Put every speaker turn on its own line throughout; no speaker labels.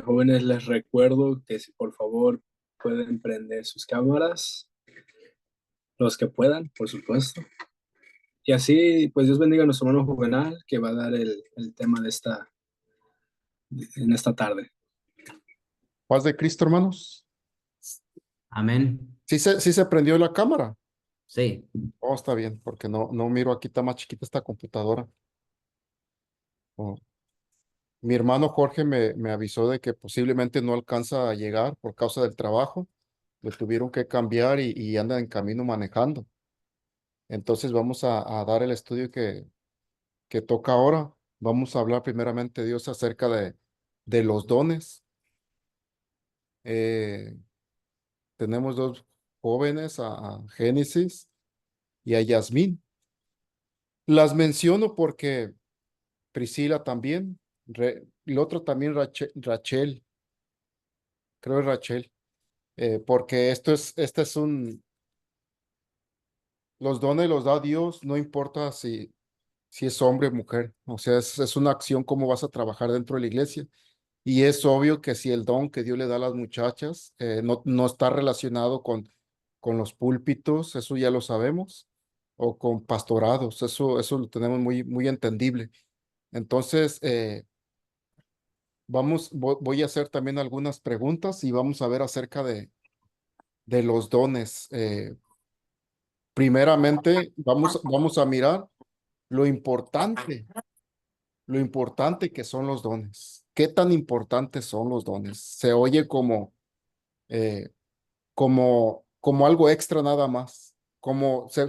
Jóvenes, les recuerdo que si por favor pueden prender sus cámaras, los que puedan, por supuesto. Y así, pues Dios bendiga a nuestro hermano Juvenal, que va a dar el tema en esta tarde.
Paz de Cristo, hermanos.
Amén.
Sí se prendió la cámara.
Sí.
Oh, está bien, porque no miro aquí, está más chiquita esta computadora. Oh. Mi hermano Jorge me avisó de que posiblemente no alcanza a llegar por causa del trabajo. Le tuvieron que cambiar y anda en camino manejando. Entonces vamos a dar el estudio que toca ahora. Vamos a hablar primeramente, Dios, acerca de los dones. Eh, Tenemos dos jóvenes, a Génesis y a Yasmín. Las menciono porque Priscila también, el otro también Rachel, creo es Rachel, porque los dones los da Dios, no importa si es hombre o mujer, o sea, es una acción cómo vas a trabajar dentro de la iglesia. Y es obvio que si el don que Dios le da a las muchachas no está relacionado con los púlpitos, eso ya lo sabemos, o con pastorados, eso lo tenemos muy entendible. Entonces, voy a hacer también algunas preguntas y vamos a ver acerca de los dones. Primeramente, vamos a mirar lo importante, lo importante que son los dones. ¿Qué tan importantes son los dones? Se oye eh, como algo extra nada más,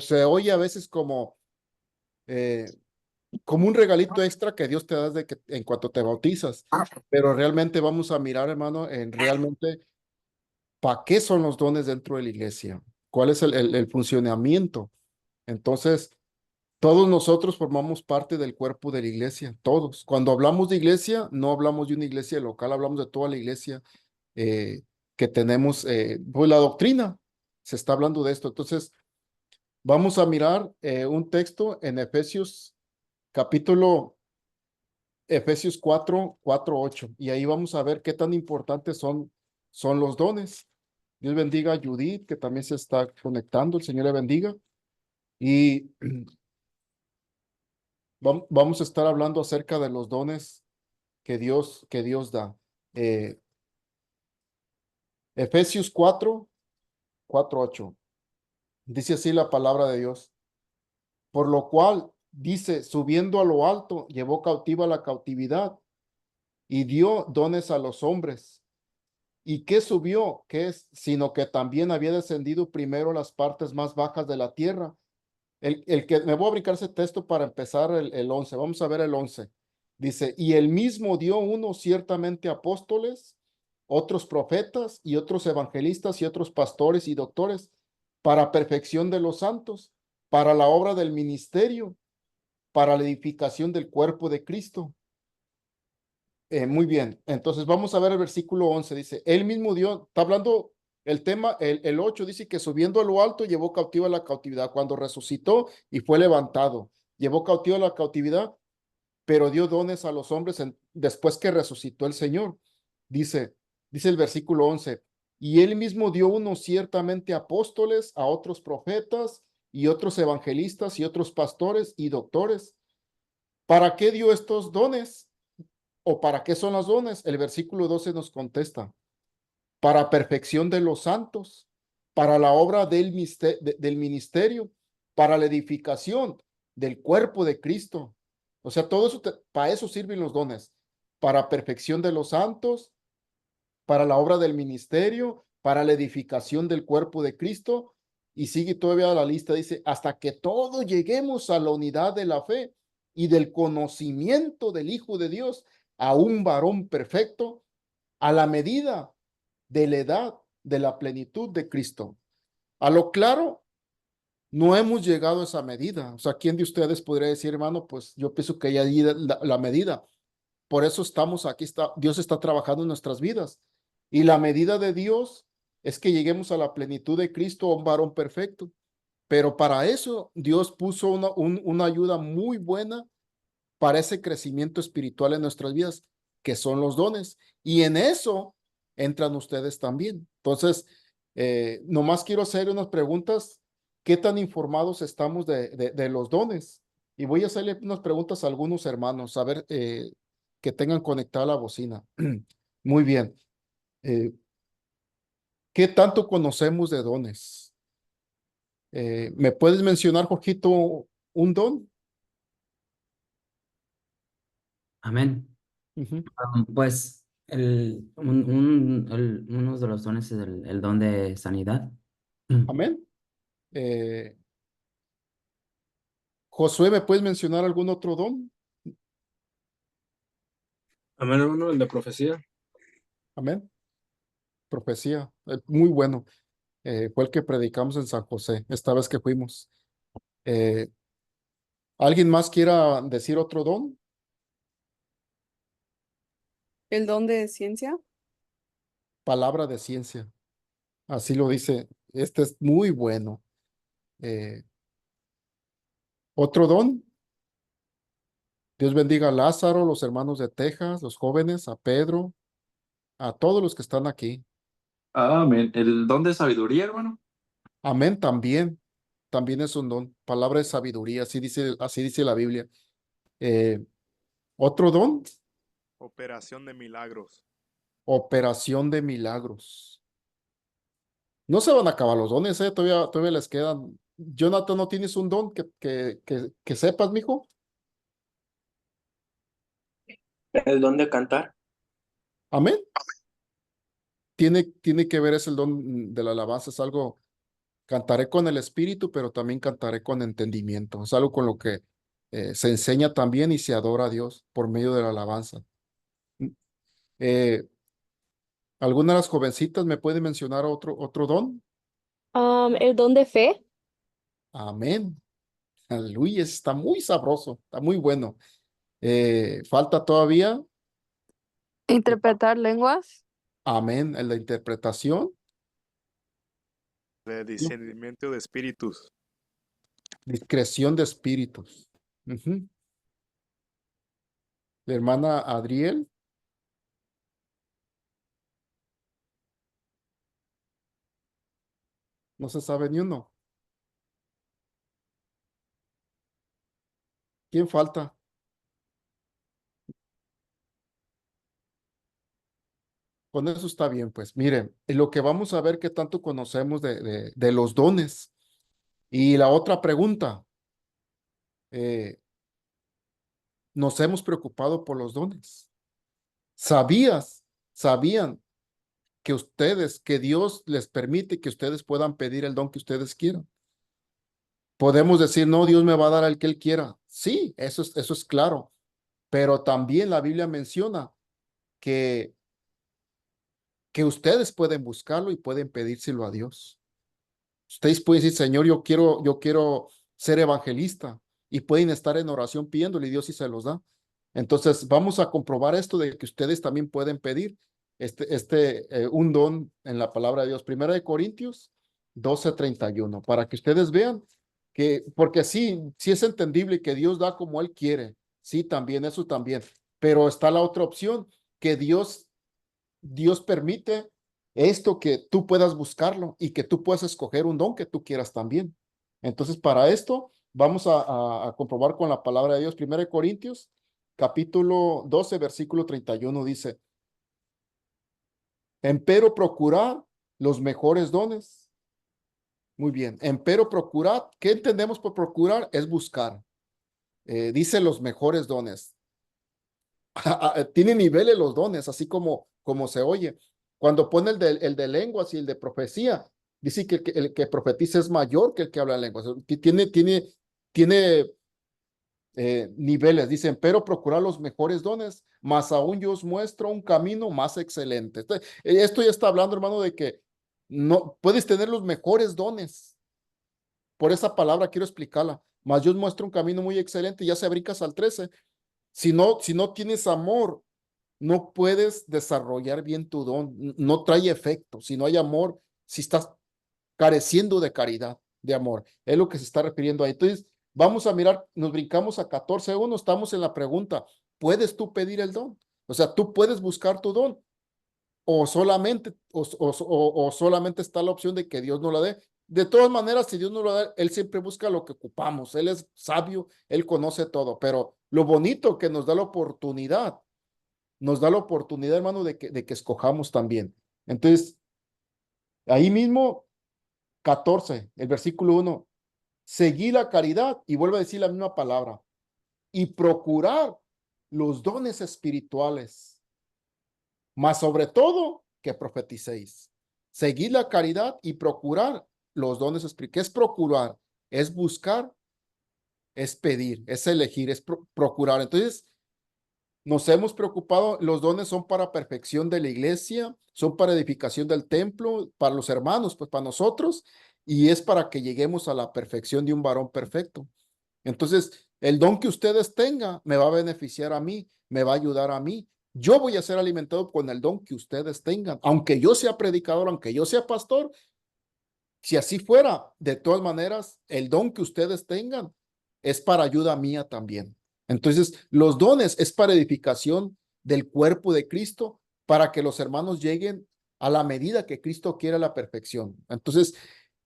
se oye a veces eh, como un regalito extra que Dios te da en cuanto te bautizas, pero realmente vamos a mirar, hermano, en realmente ¿para qué son los dones dentro de la iglesia? ¿Cuál es el funcionamiento? Entonces, todos nosotros formamos parte del cuerpo de la iglesia, todos. Cuando hablamos de iglesia, no hablamos de una iglesia local, hablamos de toda la iglesia eh, que tenemos, pues la doctrina, se está hablando de esto. Entonces, vamos a mirar un texto en Efesios 4:8, y ahí vamos a ver qué tan importantes son los dones. Dios bendiga a Judith, que también se está conectando. El Señor le bendiga. Y vamos a estar hablando acerca de los dones que Dios da. Eh, Efesios 4:8. Dice así la palabra de Dios. Por lo cual, dice, subiendo a lo alto, llevó cautiva la cautividad y dio dones a los hombres. ¿Y qué subió? ¿Qué es? Sino que también había descendido primero las partes más bajas de la tierra. El que me voy a brincar ese texto para empezar el 11. Vamos a ver el 11. Dice, y él mismo dio unos ciertamente apóstoles, otros profetas y otros evangelistas y otros pastores y doctores para perfección de los santos, para la obra del ministerio, para la edificación del cuerpo de Cristo. Muy bien, entonces vamos a ver el versículo 11. Dice, él mismo dio, está hablando el tema, el 8 dice que subiendo a lo alto llevó cautiva la cautividad, cuando resucitó y fue levantado, llevó cautiva la cautividad, pero dio dones a los hombres después que resucitó el Señor. Dice el versículo 11, y él mismo dio unos ciertamente apóstoles, a otros profetas y otros evangelistas y otros pastores y doctores. ¿Para qué dio estos dones? ¿O para qué son los dones? El versículo 12 nos contesta, para perfección de los santos, para la obra del ministerio, para la edificación del cuerpo de Cristo. O sea, todo eso, para eso sirven los dones, para perfección de los santos, para la obra del ministerio, para la edificación del cuerpo de Cristo. Y sigue todavía la lista, dice, hasta que todos lleguemos a la unidad de la fe y del conocimiento del Hijo de Dios, a un varón perfecto, a la medida de la edad de la plenitud de Cristo. A lo claro, no hemos llegado a esa medida. O sea, ¿quién de ustedes podría decir, hermano? Pues yo pienso que ya di la medida. Por eso estamos aquí, Dios está trabajando en nuestras vidas. Y la medida de Dios es que lleguemos a la plenitud de Cristo, a un varón perfecto. Pero para eso Dios puso una ayuda muy buena para ese crecimiento espiritual en nuestras vidas. que son los dones. Y en eso entran ustedes también. Entonces, nomás quiero hacer unas preguntas. ¿Qué tan informados estamos de los dones? Y voy a hacerle unas preguntas a algunos hermanos, a ver, que tengan conectada la bocina. Muy bien. ¿Qué tanto conocemos de dones? ¿Me puedes mencionar, Jorgito, un don?
Amén.
Ujú.
Pues uno de los dones es el don de sanidad.
Amén. Eh, Josué, ¿me puedes mencionar algún otro don?
Amén, hermano, el de profecía.
Amén. Profecía. Muy bueno. Fue el que predicamos en San José, esta vez que fuimos. Eh, ¿Alguien más quiera decir otro don?
El don de ciencia.
Palabra de ciencia. Así lo dice. Este es muy bueno. Eh, ¿Otro don? Dios bendiga a Lázaro, los hermanos de Texas, los jóvenes, a Pedro, a todos los que están aquí.
Amén. El don de sabiduría, hermano.
Amén también. También es un don. Palabra de sabiduría, así dice la Biblia. ¿Otro don?
Operación de milagros.
Operación de milagros. No se van a acabar los dones, ¿eh? Todavía les quedan. Jonathan, ¿no tienes un don que sepas, mijo?
El don de cantar.
Amén. Tiene que ver, es el don de la alabanza, es algo, cantaré con el espíritu, pero también cantaré con entendimiento. Es algo con lo que se enseña también y se adora a Dios por medio de la alabanza. Eh, ¿Alguna de las jovencitas me puede mencionar otro don?
El don de fe.
Amén. Aleluya, está muy sabroso, está muy bueno. Falta todavía,
Interpretar lenguas.
amén, en la interpretación,
De discernimiento de espíritus.
discreción de espíritus. Ujú. La hermana Adriel, no se sabe ni uno. ¿Quién falta? Con eso está bien, pues. Miren, lo que vamos a ver qué tanto conocemos de los dones. Y la otra pregunta, eh, ¿nos hemos preocupado por los dones? ¿Sabían que Dios les permite que ustedes puedan pedir el don que ustedes quieran? Podemos decir, no, Dios me va a dar el que Él quiera. Sí, eso es claro. Pero también la Biblia menciona que, que ustedes pueden buscarlo y pueden pedírselo a Dios. Ustedes pueden decir, Señor, yo quiero ser evangelista, y pueden estar en oración pidiéndole y Dios sí se los da. Entonces, vamos a comprobar esto de que ustedes también pueden pedir un don en la palabra de Dios. Primera de Corintios 12:31, para que ustedes vean porque sí es entendible que Dios da como Él quiere. Sí, también, eso también. Pero está la otra opción, que Dios permite esto, que tú puedas buscarlo y que tú puedas escoger un don que tú quieras también. Entonces, para esto, vamos a comprobar con la palabra de Dios. 1 Corintios, capítulo 12, versículo 31 dice, empero procurad los mejores dones. Muy bien, empero procurad. ¿Qué entendemos por procurar? Es buscar. Dice los mejores dones. Tiene niveles los dones, así como se oye. Cuando pone el de lenguas y el de profecía, dice que el que profetiza es mayor que el que habla en lenguas. Tiene niveles. Dicen, pero procurar los mejores dones, más aún yo os muestro un camino más excelente. Esto ya está hablando, hermano, de que no puedes tener los mejores dones. Por esa palabra quiero explicarla. Más yo os muestro un camino muy excelente. Ya se brincas al 13. Si no tienes amor, no puedes desarrollar bien tu don, no trae efecto. Si no hay amor, si estás careciendo de caridad, de amor, es lo que se está refiriendo ahí. Entonces, vamos a mirar, nos brincamos a 14:1, estamos en la pregunta, ¿puedes tú pedir el don? O sea, tú puedes buscar tu don o solamente está la opción de que Dios nos la dé. De todas maneras, si Dios nos lo da, Él siempre busca lo que ocupamos. Él es sabio, Él conoce todo, pero lo bonito que nos da la oportunidad, hermano, de que escojamos también. Entonces, ahí mismo, 14, el versículo 1, seguí la caridad, y vuelve a decir la misma palabra, y procurar los dones espirituales, mas sobre todo que profeticéis. Seguid la caridad y procurar los dones espirituales. ¿Qué es procurar? Es buscar, es pedir, es elegir, es procurar. Entonces, nos hemos preocupado, los dones son para perfección de la iglesia, son para edificación del templo, para los hermanos, pues para nosotros, y es para que lleguemos a la perfección de un varón perfecto. Entonces, el don que ustedes tengan me va a beneficiar a mí, me va a ayudar a mí. Yo voy a ser alimentado con el don que ustedes tengan, aunque yo sea predicador, aunque yo sea pastor. Si así fuera, de todas maneras, el don que ustedes tengan es para ayuda mía también. Entonces, los dones es para edificación del cuerpo de Cristo, para que los hermanos lleguen a la medida que Cristo quiere, a la perfección. Entonces,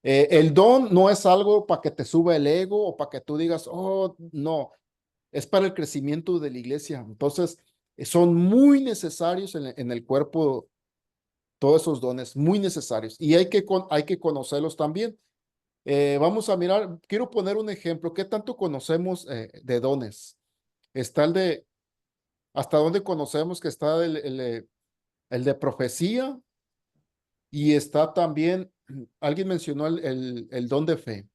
el don no es algo para que te suba el ego o para que tú digas, oh, no, es para el crecimiento de la iglesia. Entonces, son muy necesarios en el cuerpo, todos esos dones, muy necesarios, y hay que conocerlos también. Vamos a mirar, quiero poner un ejemplo. ¿Qué tanto conocemos de dones? Está hasta dónde conocemos que está el de profecía, y está también, alguien mencionó el don de fe.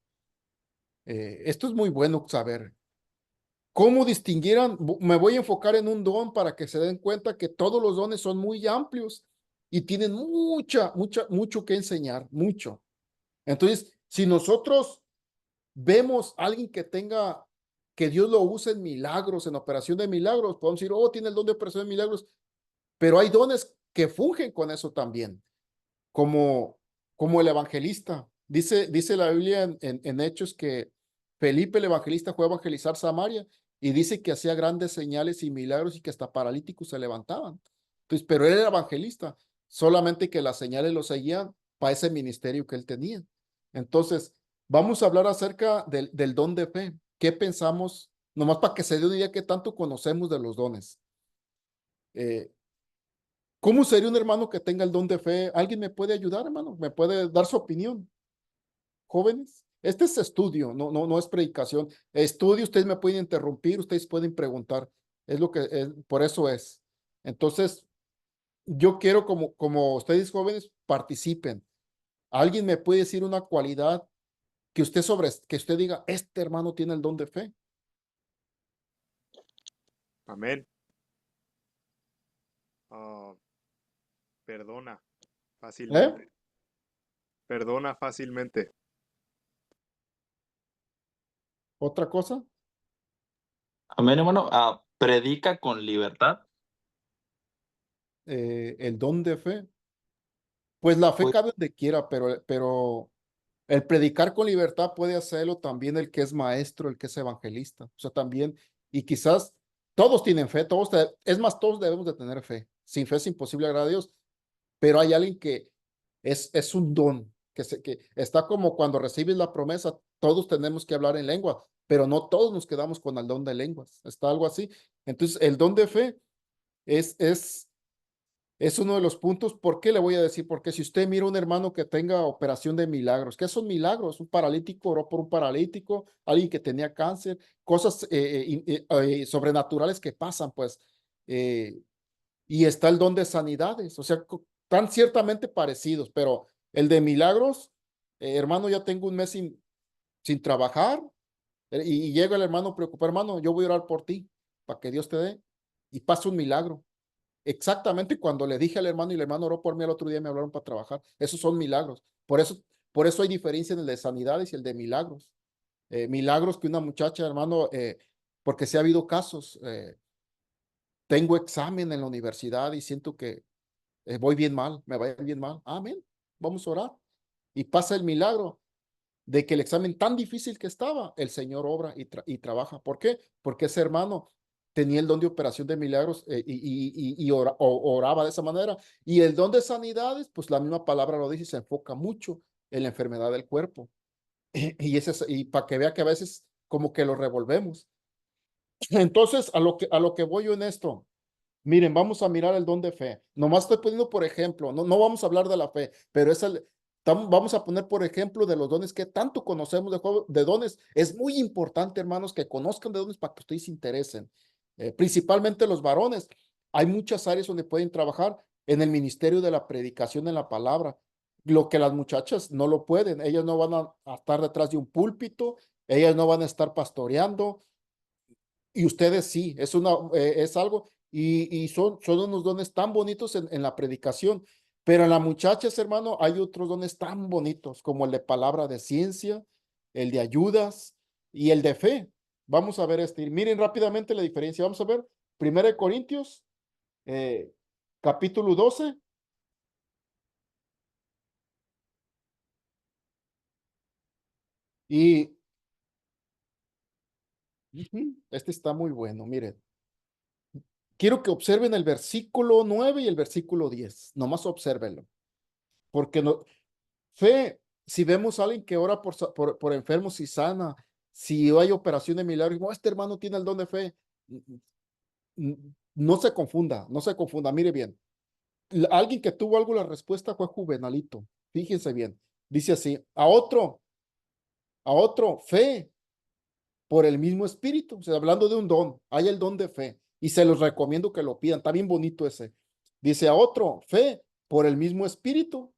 Esto es muy bueno saber. ¿Cómo distinguieran? Me voy a enfocar en un don para que se den cuenta que todos los dones son muy amplios y tienen mucho que enseñar, mucho. Entonces, si nosotros vemos a alguien que Dios lo use en milagros, en operación de milagros, podemos decir, oh, tiene el don de operación de milagros, pero hay dones que fungen con eso también, como, como el evangelista. Dice la Biblia en Hechos que Felipe el evangelista fue a evangelizar Samaria, y dice que hacía grandes señales y milagros y que hasta paralíticos se levantaban. Entonces, pero él era evangelista, solamente que las señales lo seguían para ese ministerio que él tenía. Entonces, vamos a hablar acerca del don de fe. ¿Qué pensamos? Nomás para que se dé una idea qué tanto conocemos de los dones. ¿Cómo sería un hermano que tenga el don de fe? ¿Alguien me puede ayudar, hermano? ¿Me puede dar su opinión? Jóvenes, este es estudio, no es predicación. Estudio, ustedes me pueden interrumpir, ustedes pueden preguntar. Es lo que es, por eso es. Entonces, yo quiero como ustedes jóvenes participen. ¿Alguien me puede decir una cualidad que usted diga, este hermano tiene el don de fe?
Amén. Perdona fácilmente. Perdona fácilmente.
¿Otra cosa?
Amén, hermano. Predica con libertad.
El don de fe. Pues la fe
Pues,
cabe donde quiera, pero el predicar con libertad puede hacerlo también el que es maestro, el que es evangelista. O sea, también, y quizás todos tienen fe, es más, todos debemos de tener fe. Sin fe es imposible agradar a Dios, pero hay alguien que es un don, que está como cuando recibes la promesa, todos tenemos que hablar en lengua, pero no todos nos quedamos con el don de lenguas. Está algo así. Entonces, el don de fe es uno de los puntos. ¿Por qué le voy a decir? Porque si usted mira un hermano que tenga operación de milagros, ¿qué son milagros? Un paralítico oró por un paralítico, alguien que tenía cáncer, cosas sobrenaturales que pasan, pues. Y está el don de sanidades, o sea, tan ciertamente parecidos, pero el de milagros, hermano, ya tengo un mes sin trabajar, y llega el hermano preocupado, hermano, yo voy a orar por ti, para que Dios te dé, y pasa un milagro. Exactamente cuando le dije al hermano y el hermano oró por mí, el otro día me hablaron para trabajar. Esos son milagros. Por eso hay diferencia en el de sanidades y el de milagros. Milagros que una muchacha, hermano, porque sí ha habido casos. Tengo examen en la universidad y siento que voy bien mal, me va bien mal. Amén. Vamos a orar. Y pasa el milagro de que el examen tan difícil que estaba, el Señor obra y trabaja. ¿Por qué? Porque ese hermano tenía el don de operación de milagros y oraba de esa manera. Y el don de sanidades, pues la misma palabra lo dice, se enfoca mucho en la enfermedad del cuerpo. Y para que vea que a veces como que lo revolvemos. Entonces, a lo que voy yo en esto, miren, vamos a mirar el don de fe. Nomás estoy poniendo por ejemplo, no vamos a hablar de la fe, pero vamos a poner por ejemplo de los dones que tanto conocemos de dones. Es muy importante, hermanos, que conozcan de dones para que ustedes se interesen. Principalmente los varones. Hay muchas áreas donde pueden trabajar en el ministerio de la predicación en la palabra. Lo que las muchachas no lo pueden. Ellas no van a estar detrás de un púlpito, ellas no van a estar pastoreando, y ustedes sí, es algo, y son unos dones tan bonitos en la predicación, pero en las muchachas, hermano, hay otros dones tan bonitos, como el de palabra de ciencia, el de ayudas y el de fe. Vamos a ver y miren rápidamente la diferencia. Vamos a ver, 1 Corintios, capítulo 12. Y este está muy bueno, miren. Quiero que observen el versículo 9 y el versículo 10. Nomás obsérvenlo. Porque fe, si vemos a alguien que ora por enfermos y sana, si hay operación de milagros, no, este hermano tiene el don de fe. No se confunda, no se confunda. Mire bien, alguien que tuvo algo, la respuesta fue Juvenalito. Fíjense bien. Dice así, a otro, fe por el mismo espíritu. O sea, hablando de un don, hay el don de fe. Y se los recomiendo que lo pidan. Está bien bonito ese. Dice a otro, fe por el mismo espíritu.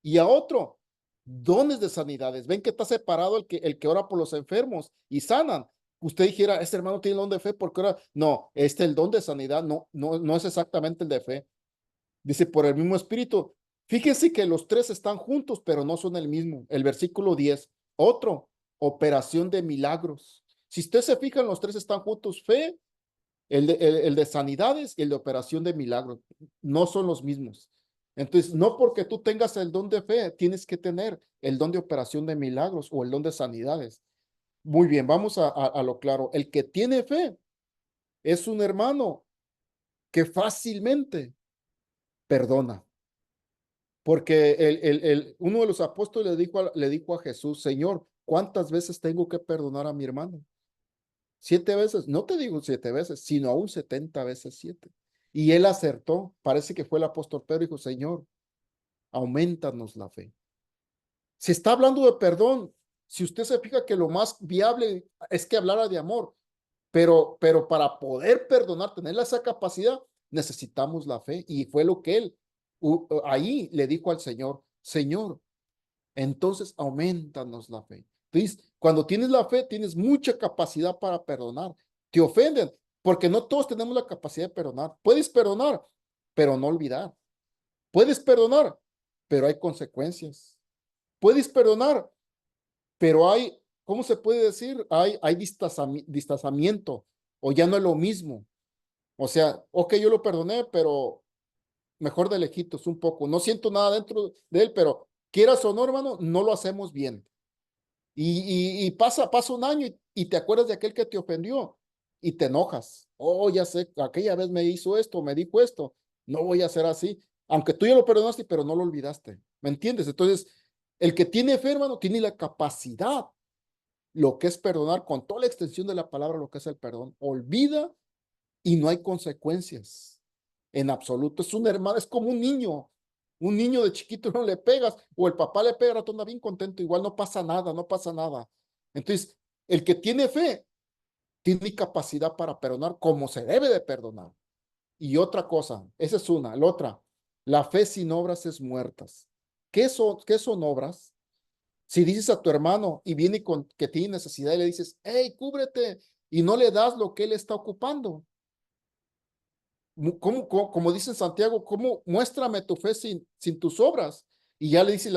Y a otro, dones de sanidades. Ven que está separado el que ora por los enfermos y sanan. Usted dijera, este hermano tiene el don de fe porque ora. No, el don de sanidad no es exactamente el de fe. Dice, por el mismo espíritu. Fíjense que los tres están juntos, pero no son el mismo. El versículo 10. Otro, operación de milagros. Si usted se fija, los tres están juntos. Fe, el de sanidades y el de operación de milagros. No son los mismos. Entonces, no porque tú tengas el don de fe, tienes que tener el don de operación de milagros o el don de sanidades. Muy bien, vamos a lo claro. El que tiene fe es un hermano que fácilmente perdona. Porque uno de los apóstoles le dijo a Jesús, Señor, ¿cuántas veces tengo que perdonar a mi hermano? 7 veces, no te digo 7 veces, sino aún 70 veces 7. Y él acertó, parece que fue el apóstol Pedro, dijo, Señor, aumentanos la fe. Se está hablando de perdón. Si usted se fija que lo más viable es que hablara de amor, pero para poder perdonar, tener esa capacidad, necesitamos la fe. Y fue lo que él ahí le dijo al Señor, Señor, entonces aumentanos la fe. Entonces, cuando tienes la fe, tienes mucha capacidad para perdonar. Te ofenden, porque no todos tenemos la capacidad de perdonar. Puedes perdonar, pero no olvidar. Puedes perdonar, pero hay consecuencias. Puedes perdonar, pero hay, ¿cómo se puede decir? Hay distanciamiento, o ya no es lo mismo. O sea, ok, yo lo perdoné, pero mejor de lejitos un poco. No siento nada dentro de él, pero quieras o no, hermano, no lo hacemos bien. Y pasa un año y te acuerdas de aquel que te ofendió y te enojas. Oh, ya sé, aquella vez me hizo esto, me dijo esto. No voy a hacer así. Aunque tú ya lo perdonaste, pero no lo olvidaste. ¿Me entiendes? Entonces, el que tiene fe, hermano, tiene la capacidad, lo que es perdonar con toda la extensión de la palabra, lo que es el perdón. Olvida y no hay consecuencias en absoluto. Es un hermano, es como un niño. Un niño de chiquito no le pegas, o el papá le pega, anda bien contento, igual no pasa nada, no pasa nada. Entonces, el que tiene fe, tiene capacidad para perdonar como se debe de perdonar. Y otra cosa, esa es una. La otra, la fe sin obras es muertas. ¿Qué son obras? Si dices a tu hermano y viene con que tiene necesidad y le dices, hey, cúbrete, y no le das lo que él está ocupando. Como dice en Santiago, ¿cómo muéstrame tu fe sin tus obras? Y ya dice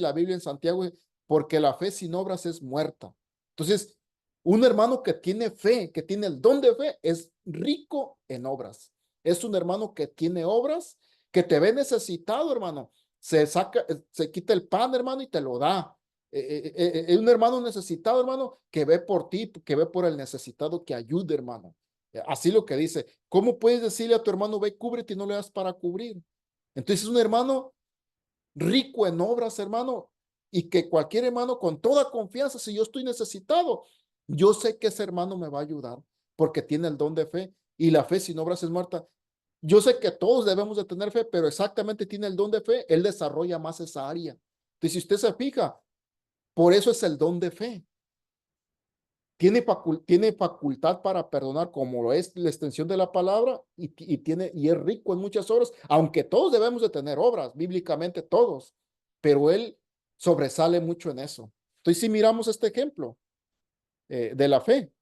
la Biblia en Santiago, porque la fe sin obras es muerta. Entonces, un hermano que tiene fe, que tiene el don de fe, es rico en obras. Es un hermano que tiene obras, que te ve necesitado, hermano. Se quita el pan, hermano, y te lo da. Es un hermano necesitado, hermano, que ve por ti, que ve por el necesitado, que ayude, hermano. Así lo que dice. ¿Cómo puedes decirle a tu hermano, ve, cúbrete y no le das para cubrir? Entonces es un hermano rico en obras, hermano, y que cualquier hermano con toda confianza, si yo estoy necesitado, yo sé que ese hermano me va a ayudar porque tiene el don de fe, y la fe sin obras es muerta. Yo sé que todos debemos de tener fe, pero exactamente tiene el don de fe, él desarrolla más esa área. Entonces, si usted se fija, por eso es el don de fe. Tiene facultad para perdonar, como lo es la extensión de la palabra, y es rico en muchas obras, aunque todos debemos de tener obras, bíblicamente todos, pero él sobresale mucho en eso. Entonces, si miramos este ejemplo de la fe,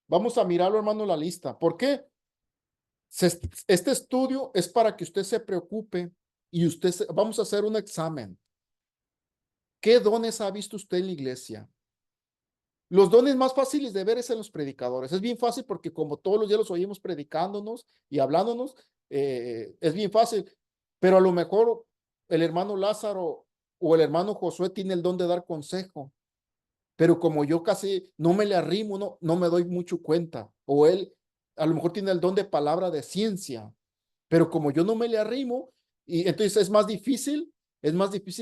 vamos a mirarlo, hermano, en la lista. ¿Por qué? Este estudio es para que usted se preocupe y vamos a hacer un examen. ¿Qué dones ha visto usted en la iglesia? Los dones más fáciles de ver es en los predicadores. Es bien fácil porque como todos los días los oímos predicándonos y hablándonos, es bien fácil. Pero a lo mejor el hermano Lázaro o el hermano Josué tiene el don de dar consejo. Pero como yo casi no me le arrimo, no me doy mucho cuenta. O él a lo mejor tiene el don de palabra de ciencia. Pero como yo no me le arrimo, y entonces es más difícil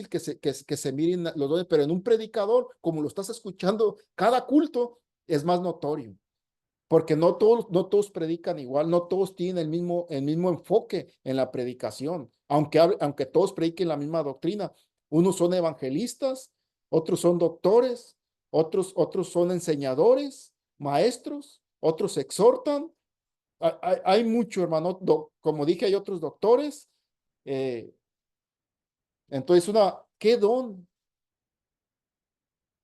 que se miren los dones, pero en un predicador, como lo estás escuchando cada culto, es más notorio, porque no todos predican igual, no todos tienen el mismo enfoque en la predicación, aunque todos prediquen la misma doctrina. Unos son evangelistas, otros son doctores, otros son enseñadores, maestros, otros exhortan. Hay mucho, hermano, como dije, hay otros doctores. Entonces, ¿qué don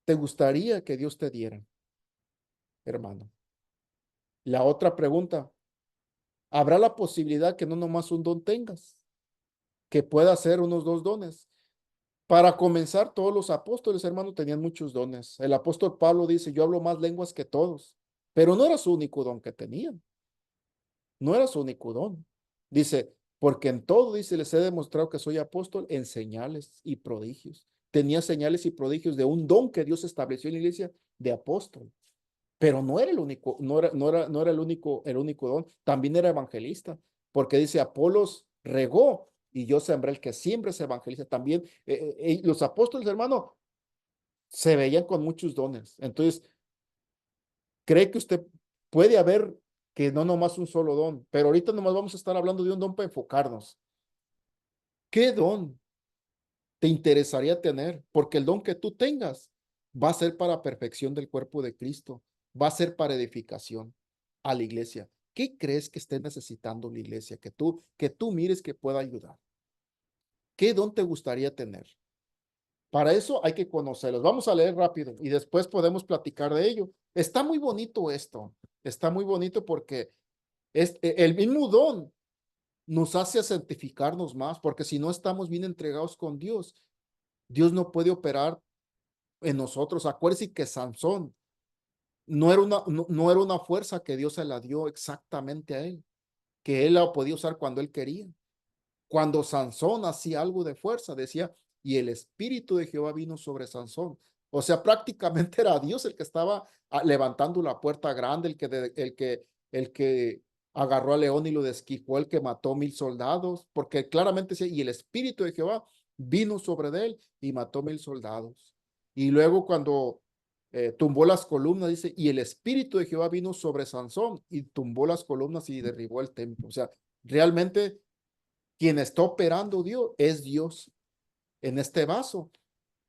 te gustaría que Dios te diera, hermano? La otra pregunta, ¿habrá la posibilidad que no nomás un don tengas, que pueda ser unos 2 dones? Para comenzar, todos los apóstoles, hermano, tenían muchos dones. El apóstol Pablo dice, yo hablo más lenguas que todos, pero no era su único don que tenían. No era su único don. Dice, porque en todo, dice, les he demostrado que soy apóstol en señales y prodigios. Tenía señales y prodigios de un don que Dios estableció en la iglesia de apóstol. Pero no era el único, no era el único don. También era evangelista, porque dice, Apolos regó y yo sembré. El que siempre es evangelista. También los apóstoles, hermano, se veían con muchos dones. Entonces, ¿cree que usted puede haber que no nomás un solo don? Pero ahorita nomás vamos a estar hablando de un don para enfocarnos. ¿Qué don te interesaría tener? Porque el don que tú tengas va a ser para perfección del cuerpo de Cristo, va a ser para edificación a la iglesia. ¿Qué crees que esté necesitando la iglesia? Que tú mires que pueda ayudar. ¿Qué don te gustaría tener? Para eso hay que conocerlos. Vamos a leer rápido y después podemos platicar de ello. Está muy bonito esto. Está muy bonito porque el mismo don nos hace santificarnos más, porque si no estamos bien entregados con Dios, Dios no puede operar en nosotros. Acuérdense que Sansón no era una fuerza que Dios se la dio exactamente a él, que él la podía usar cuando él quería. Cuando Sansón hacía algo de fuerza, decía, y el Espíritu de Jehová vino sobre Sansón. O sea, prácticamente era Dios el que estaba levantando la puerta grande, el que agarró a León y lo desquijó, el que mató 1000 soldados, porque claramente decía, y el Espíritu de Jehová vino sobre él y mató 1000 soldados. Y luego cuando tumbó las columnas, dice, y el Espíritu de Jehová vino sobre Sansón y tumbó las columnas y derribó el templo. O sea, realmente quien está operando Dios es Dios en este vaso,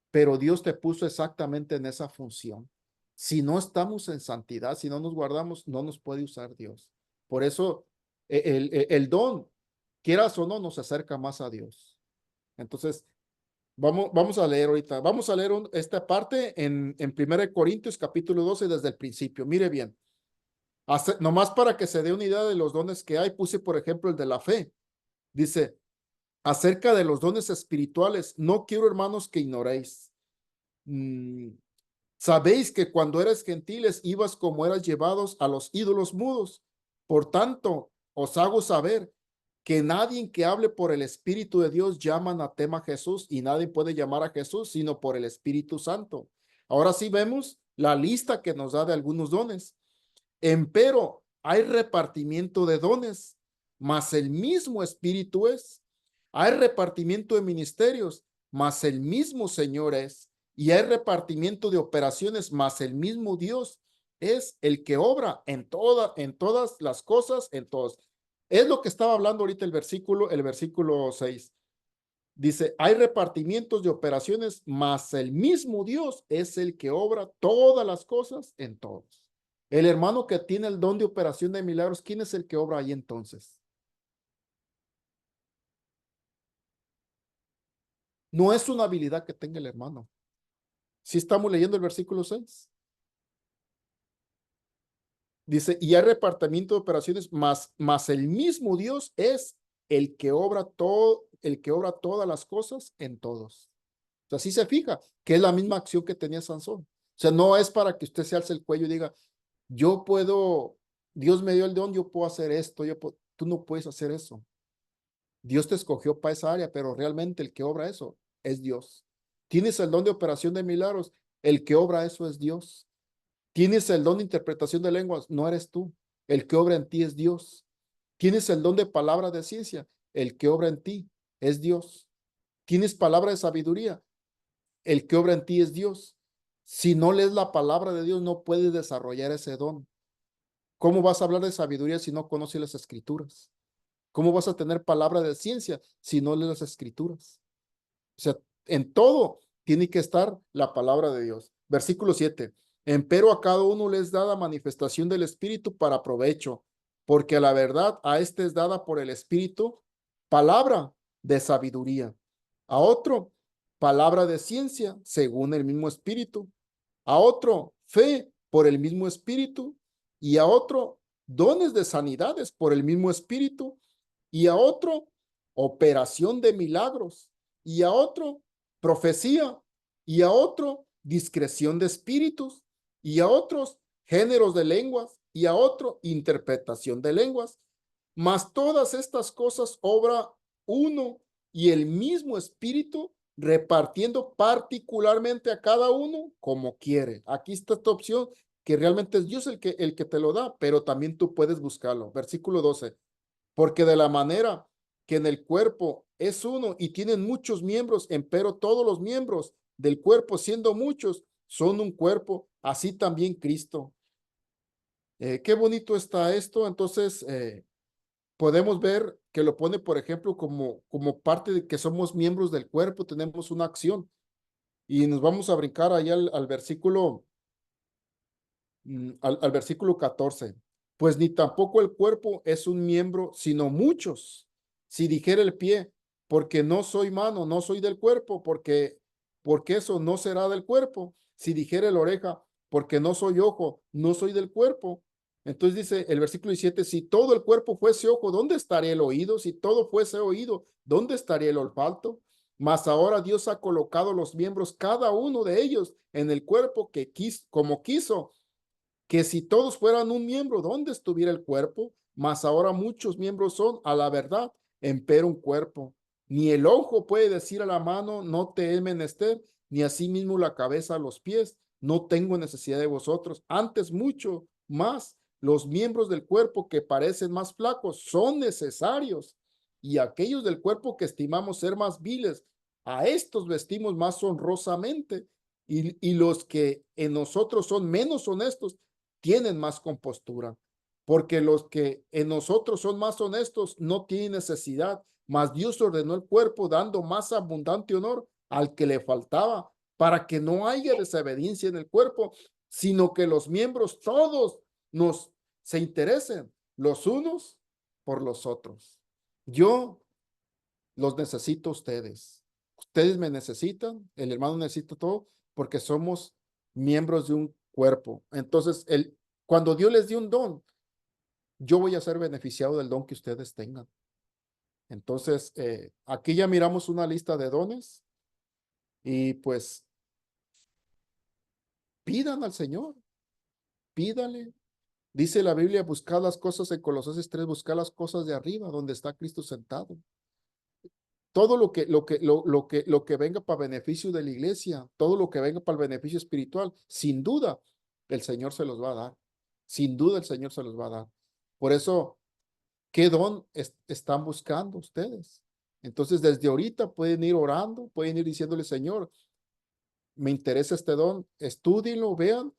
pero Dios te puso exactamente en esa función. Si no estamos en santidad, si no nos guardamos, no nos puede usar Dios. Por eso el don, quieras o no, nos acerca más a Dios. Entonces, vamos a leer ahorita, vamos a leer esta parte en 1 Corintios capítulo 12 desde el principio. Mire bien, nomás para que se dé una idea de los dones que hay, puse por ejemplo el de la fe. Dice, acerca de los dones espirituales, no quiero, hermanos, que ignoréis. Sabéis que cuando eras gentiles ibas como eras llevados a los ídolos mudos. Por tanto, os hago saber que nadie que hable por el Espíritu de Dios llama anatema a Jesús, y nadie puede llamar a Jesús sino por el Espíritu Santo. Ahora sí vemos la lista que nos da de algunos dones. Empero hay repartimiento de dones, mas el mismo Espíritu es. Hay repartimiento de ministerios, mas el mismo Señor es. Y hay repartimiento de operaciones, mas el mismo Dios es el que obra en todas las cosas, en todos. Es lo que estaba hablando ahorita el versículo 6. Dice, hay repartimientos de operaciones, mas el mismo Dios es el que obra todas las cosas en todos. El hermano que tiene el don de operación de milagros, ¿quién es el que obra ahí entonces? No es una habilidad que tenga el hermano. Si estamos leyendo el versículo 6. Dice, y hay repartimiento de operaciones, mas el mismo Dios es el que obra todo, el que obra todas las cosas en todos. O sea, sí se fija que es la misma acción que tenía Sansón. O sea, no es para que usted se alce el cuello y diga, yo puedo, Dios me dio el don, yo puedo hacer esto, tú no puedes hacer eso. Dios te escogió para esa área, pero realmente el que obra eso es Dios. Tienes el don de operación de milagros, el que obra eso es Dios. Tienes el don de interpretación de lenguas, no eres tú. El que obra en ti es Dios. Tienes el don de palabra de ciencia, el que obra en ti es Dios. Tienes palabra de sabiduría, el que obra en ti es Dios. Si no lees la palabra de Dios, no puedes desarrollar ese don. ¿Cómo vas a hablar de sabiduría si no conoces las escrituras? ¿Cómo vas a tener palabra de ciencia si no lees las escrituras? O sea, en todo tiene que estar la palabra de Dios. Versículo 7. Empero a cada uno les da la manifestación del Espíritu para provecho, porque a la verdad a este es dada por el Espíritu palabra de sabiduría. A otro, palabra de ciencia según el mismo Espíritu. A otro, fe por el mismo Espíritu. Y a otro, dones de sanidades por el mismo Espíritu. Y a otro, operación de milagros. Y a otro, profecía. Y a otro, discreción de espíritus. Y a otros, géneros de lenguas. Y a otro, interpretación de lenguas. Mas todas estas cosas obra uno y el mismo Espíritu, repartiendo particularmente a cada uno como quiere. Aquí está esta opción, que realmente es Dios el que te lo da, pero también tú puedes buscarlo. Versículo 12. Porque de la manera que en el cuerpo es uno y tienen muchos miembros, empero todos los miembros del cuerpo, siendo muchos, son un cuerpo, así también Cristo. Qué bonito está esto. Entonces, podemos ver que lo pone, por ejemplo, como parte de que somos miembros del cuerpo, tenemos una acción. Y nos vamos a brincar allá al versículo, al versículo 14. Pues ni tampoco el cuerpo es un miembro, sino muchos. Si dijera el pie, porque no soy mano, no soy del cuerpo, porque eso no será del cuerpo. Si dijera la oreja, porque no soy ojo, no soy del cuerpo. Entonces dice el versículo 17, si todo el cuerpo fuese ojo, ¿dónde estaría el oído? Si todo fuese oído, ¿dónde estaría el olfato? Mas ahora Dios ha colocado los miembros, cada uno de ellos, en el cuerpo como quiso, que si todos fueran un miembro, ¿dónde estuviera el cuerpo? Mas ahora muchos miembros son, a la verdad, empero un cuerpo. Ni el ojo puede decir a la mano, no te he menester, ni asimismo la cabeza a los pies, no tengo necesidad de vosotros. Antes mucho más, los miembros del cuerpo que parecen más flacos son necesarios, y aquellos del cuerpo que estimamos ser más viles, a estos vestimos más honrosamente, y los que en nosotros son menos honestos, tienen más compostura, porque los que en nosotros son más honestos no tienen necesidad, mas Dios ordenó el cuerpo dando más abundante honor al que le faltaba, para que no haya desobediencia en el cuerpo, sino que los miembros todos se interesen los unos por los otros. Yo los necesito a ustedes. Ustedes me necesitan, el hermano necesita todo, porque somos miembros de un cuerpo. Entonces, cuando Dios les dio un don, yo voy a ser beneficiado del don que ustedes tengan. Entonces, aquí ya miramos una lista de dones y pues pidan al Señor, pídale. Dice la Biblia, buscar las cosas en Colosenses 3, buscar las cosas de arriba, donde está Cristo sentado. Todo lo que venga para beneficio de la iglesia, todo lo que venga para el beneficio espiritual, sin duda, el Señor se los va a dar. Sin duda el Señor se los va a dar. Por eso, ¿qué don están buscando ustedes? Entonces, desde ahorita pueden ir orando, pueden ir diciéndole, Señor, me interesa este don, estúdienlo, vean.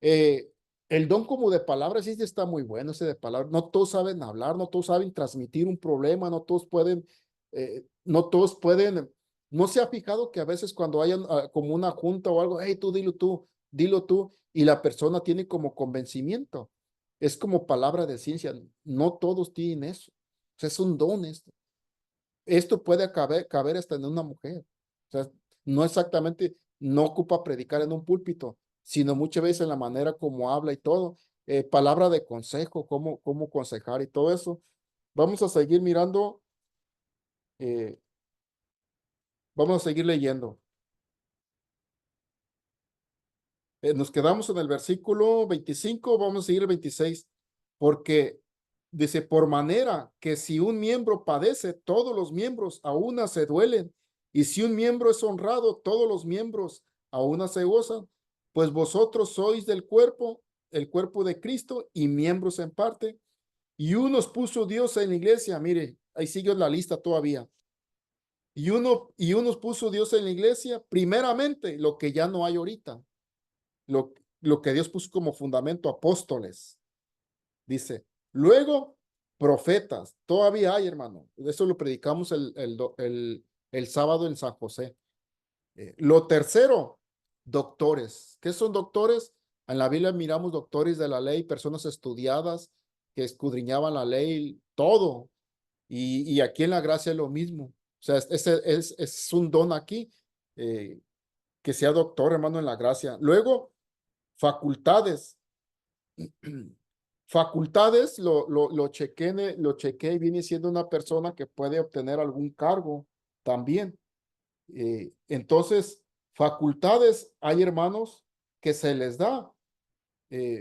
El don como de palabras sí está muy bueno, ese de palabras. No todos saben hablar, no todos saben transmitir un problema, no todos pueden. ¿No se ha fijado que a veces cuando hay como una junta o algo, hey, tú, dilo tú, y la persona tiene como convencimiento? Es como palabra de ciencia. No todos tienen eso. O sea, es un don esto. Esto puede caber hasta en una mujer. O sea, no exactamente, no ocupa predicar en un púlpito, sino muchas veces en la manera como habla y todo. Palabra de consejo, cómo aconsejar y todo eso. Vamos a seguir mirando, eh, vamos a seguir leyendo. Nos quedamos en el versículo 25, vamos a seguir el 26, porque dice, por manera que si un miembro padece, todos los miembros a una se duelen, y si un miembro es honrado, todos los miembros a una se gozan, pues vosotros sois del cuerpo, el cuerpo de Cristo, y miembros en parte, y unos puso Dios en la iglesia, mire, ahí sigue la lista todavía, y unos puso Dios en la iglesia, primeramente, lo que ya no hay ahorita, lo que Dios puso como fundamento, apóstoles, dice. Luego, profetas. Todavía hay, hermano. Eso lo predicamos el sábado en San José. Lo tercero, doctores. ¿Qué son doctores? En la Biblia miramos doctores de la ley, personas estudiadas que escudriñaban la ley, todo. Y aquí en la gracia es lo mismo. O sea, es un don aquí, que sea doctor, hermano, en la gracia. Luego, facultades. Facultades, lo chequé y viene siendo una persona que puede obtener algún cargo también. Entonces, facultades, hay hermanos que se les da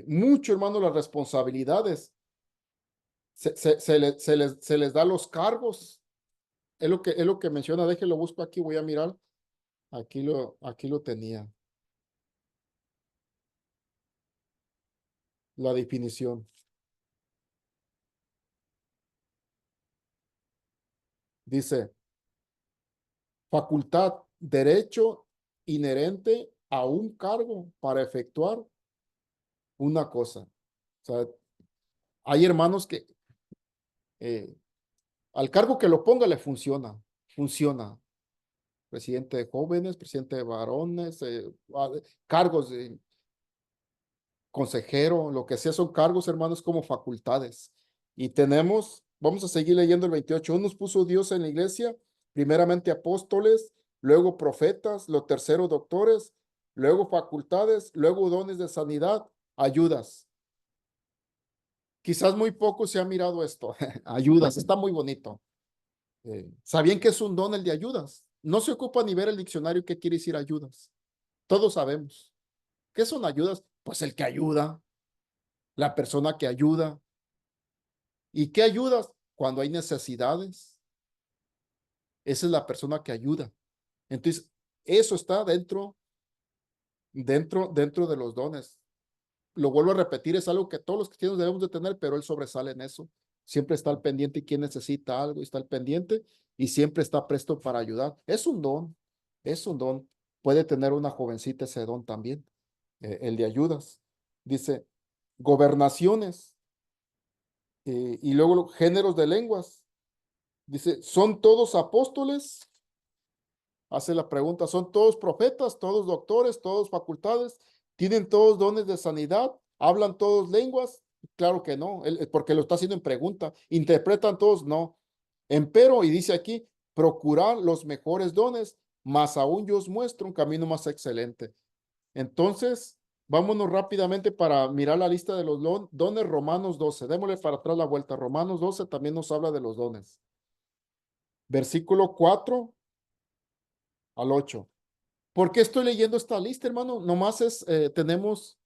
mucho, hermano, las responsabilidades. Se les da los cargos. Es lo que menciona, déjenlo busco aquí, voy a mirar. Aquí lo tenía. La definición. Dice, facultad, derecho inherente a un cargo para efectuar una cosa. O sea, hay hermanos que al cargo que lo ponga le funciona. Presidente de jóvenes, presidente de varones, cargos de consejero, lo que sea, son cargos, hermanos, como facultades. Y vamos a seguir leyendo el 28. Nos puso Dios en la iglesia, primeramente apóstoles, luego profetas, lo tercero doctores, luego facultades, luego dones de sanidad, ayudas. Quizás muy poco se ha mirado esto. Ayudas, está muy bonito. ¿Sabían que es un don el de ayudas? No se ocupa ni ver el diccionario qué quiere decir ayudas. Todos sabemos. ¿Qué son ayudas? Pues el que ayuda, la persona que ayuda. ¿Y qué ayudas? Cuando hay necesidades. Esa es la persona que ayuda. Entonces, eso está dentro de los dones. Lo vuelvo a repetir, es algo que todos los cristianos debemos de tener, pero él sobresale en eso. Siempre está al pendiente y quien necesita algo está al pendiente y siempre está presto para ayudar. Es un don. Puede tener una jovencita ese don también, el de ayudas. Dice, gobernaciones, y luego los géneros de lenguas. Dice, ¿son todos apóstoles? Hace la pregunta, ¿son todos profetas, todos doctores, todos facultades? ¿Tienen todos dones de sanidad? ¿Hablan todos lenguas? Claro que no, porque lo está haciendo en pregunta. ¿Interpretan todos? No. Empero, y dice aquí, procurar los mejores dones, más aún yo os muestro un camino más excelente. Entonces, vámonos rápidamente para mirar la lista de los dones. Romanos 12, démosle para atrás la vuelta. Romanos 12 también nos habla de los dones. Versículo 4 al 8. ¿Por qué estoy leyendo esta lista, hermano? Nomás tenemos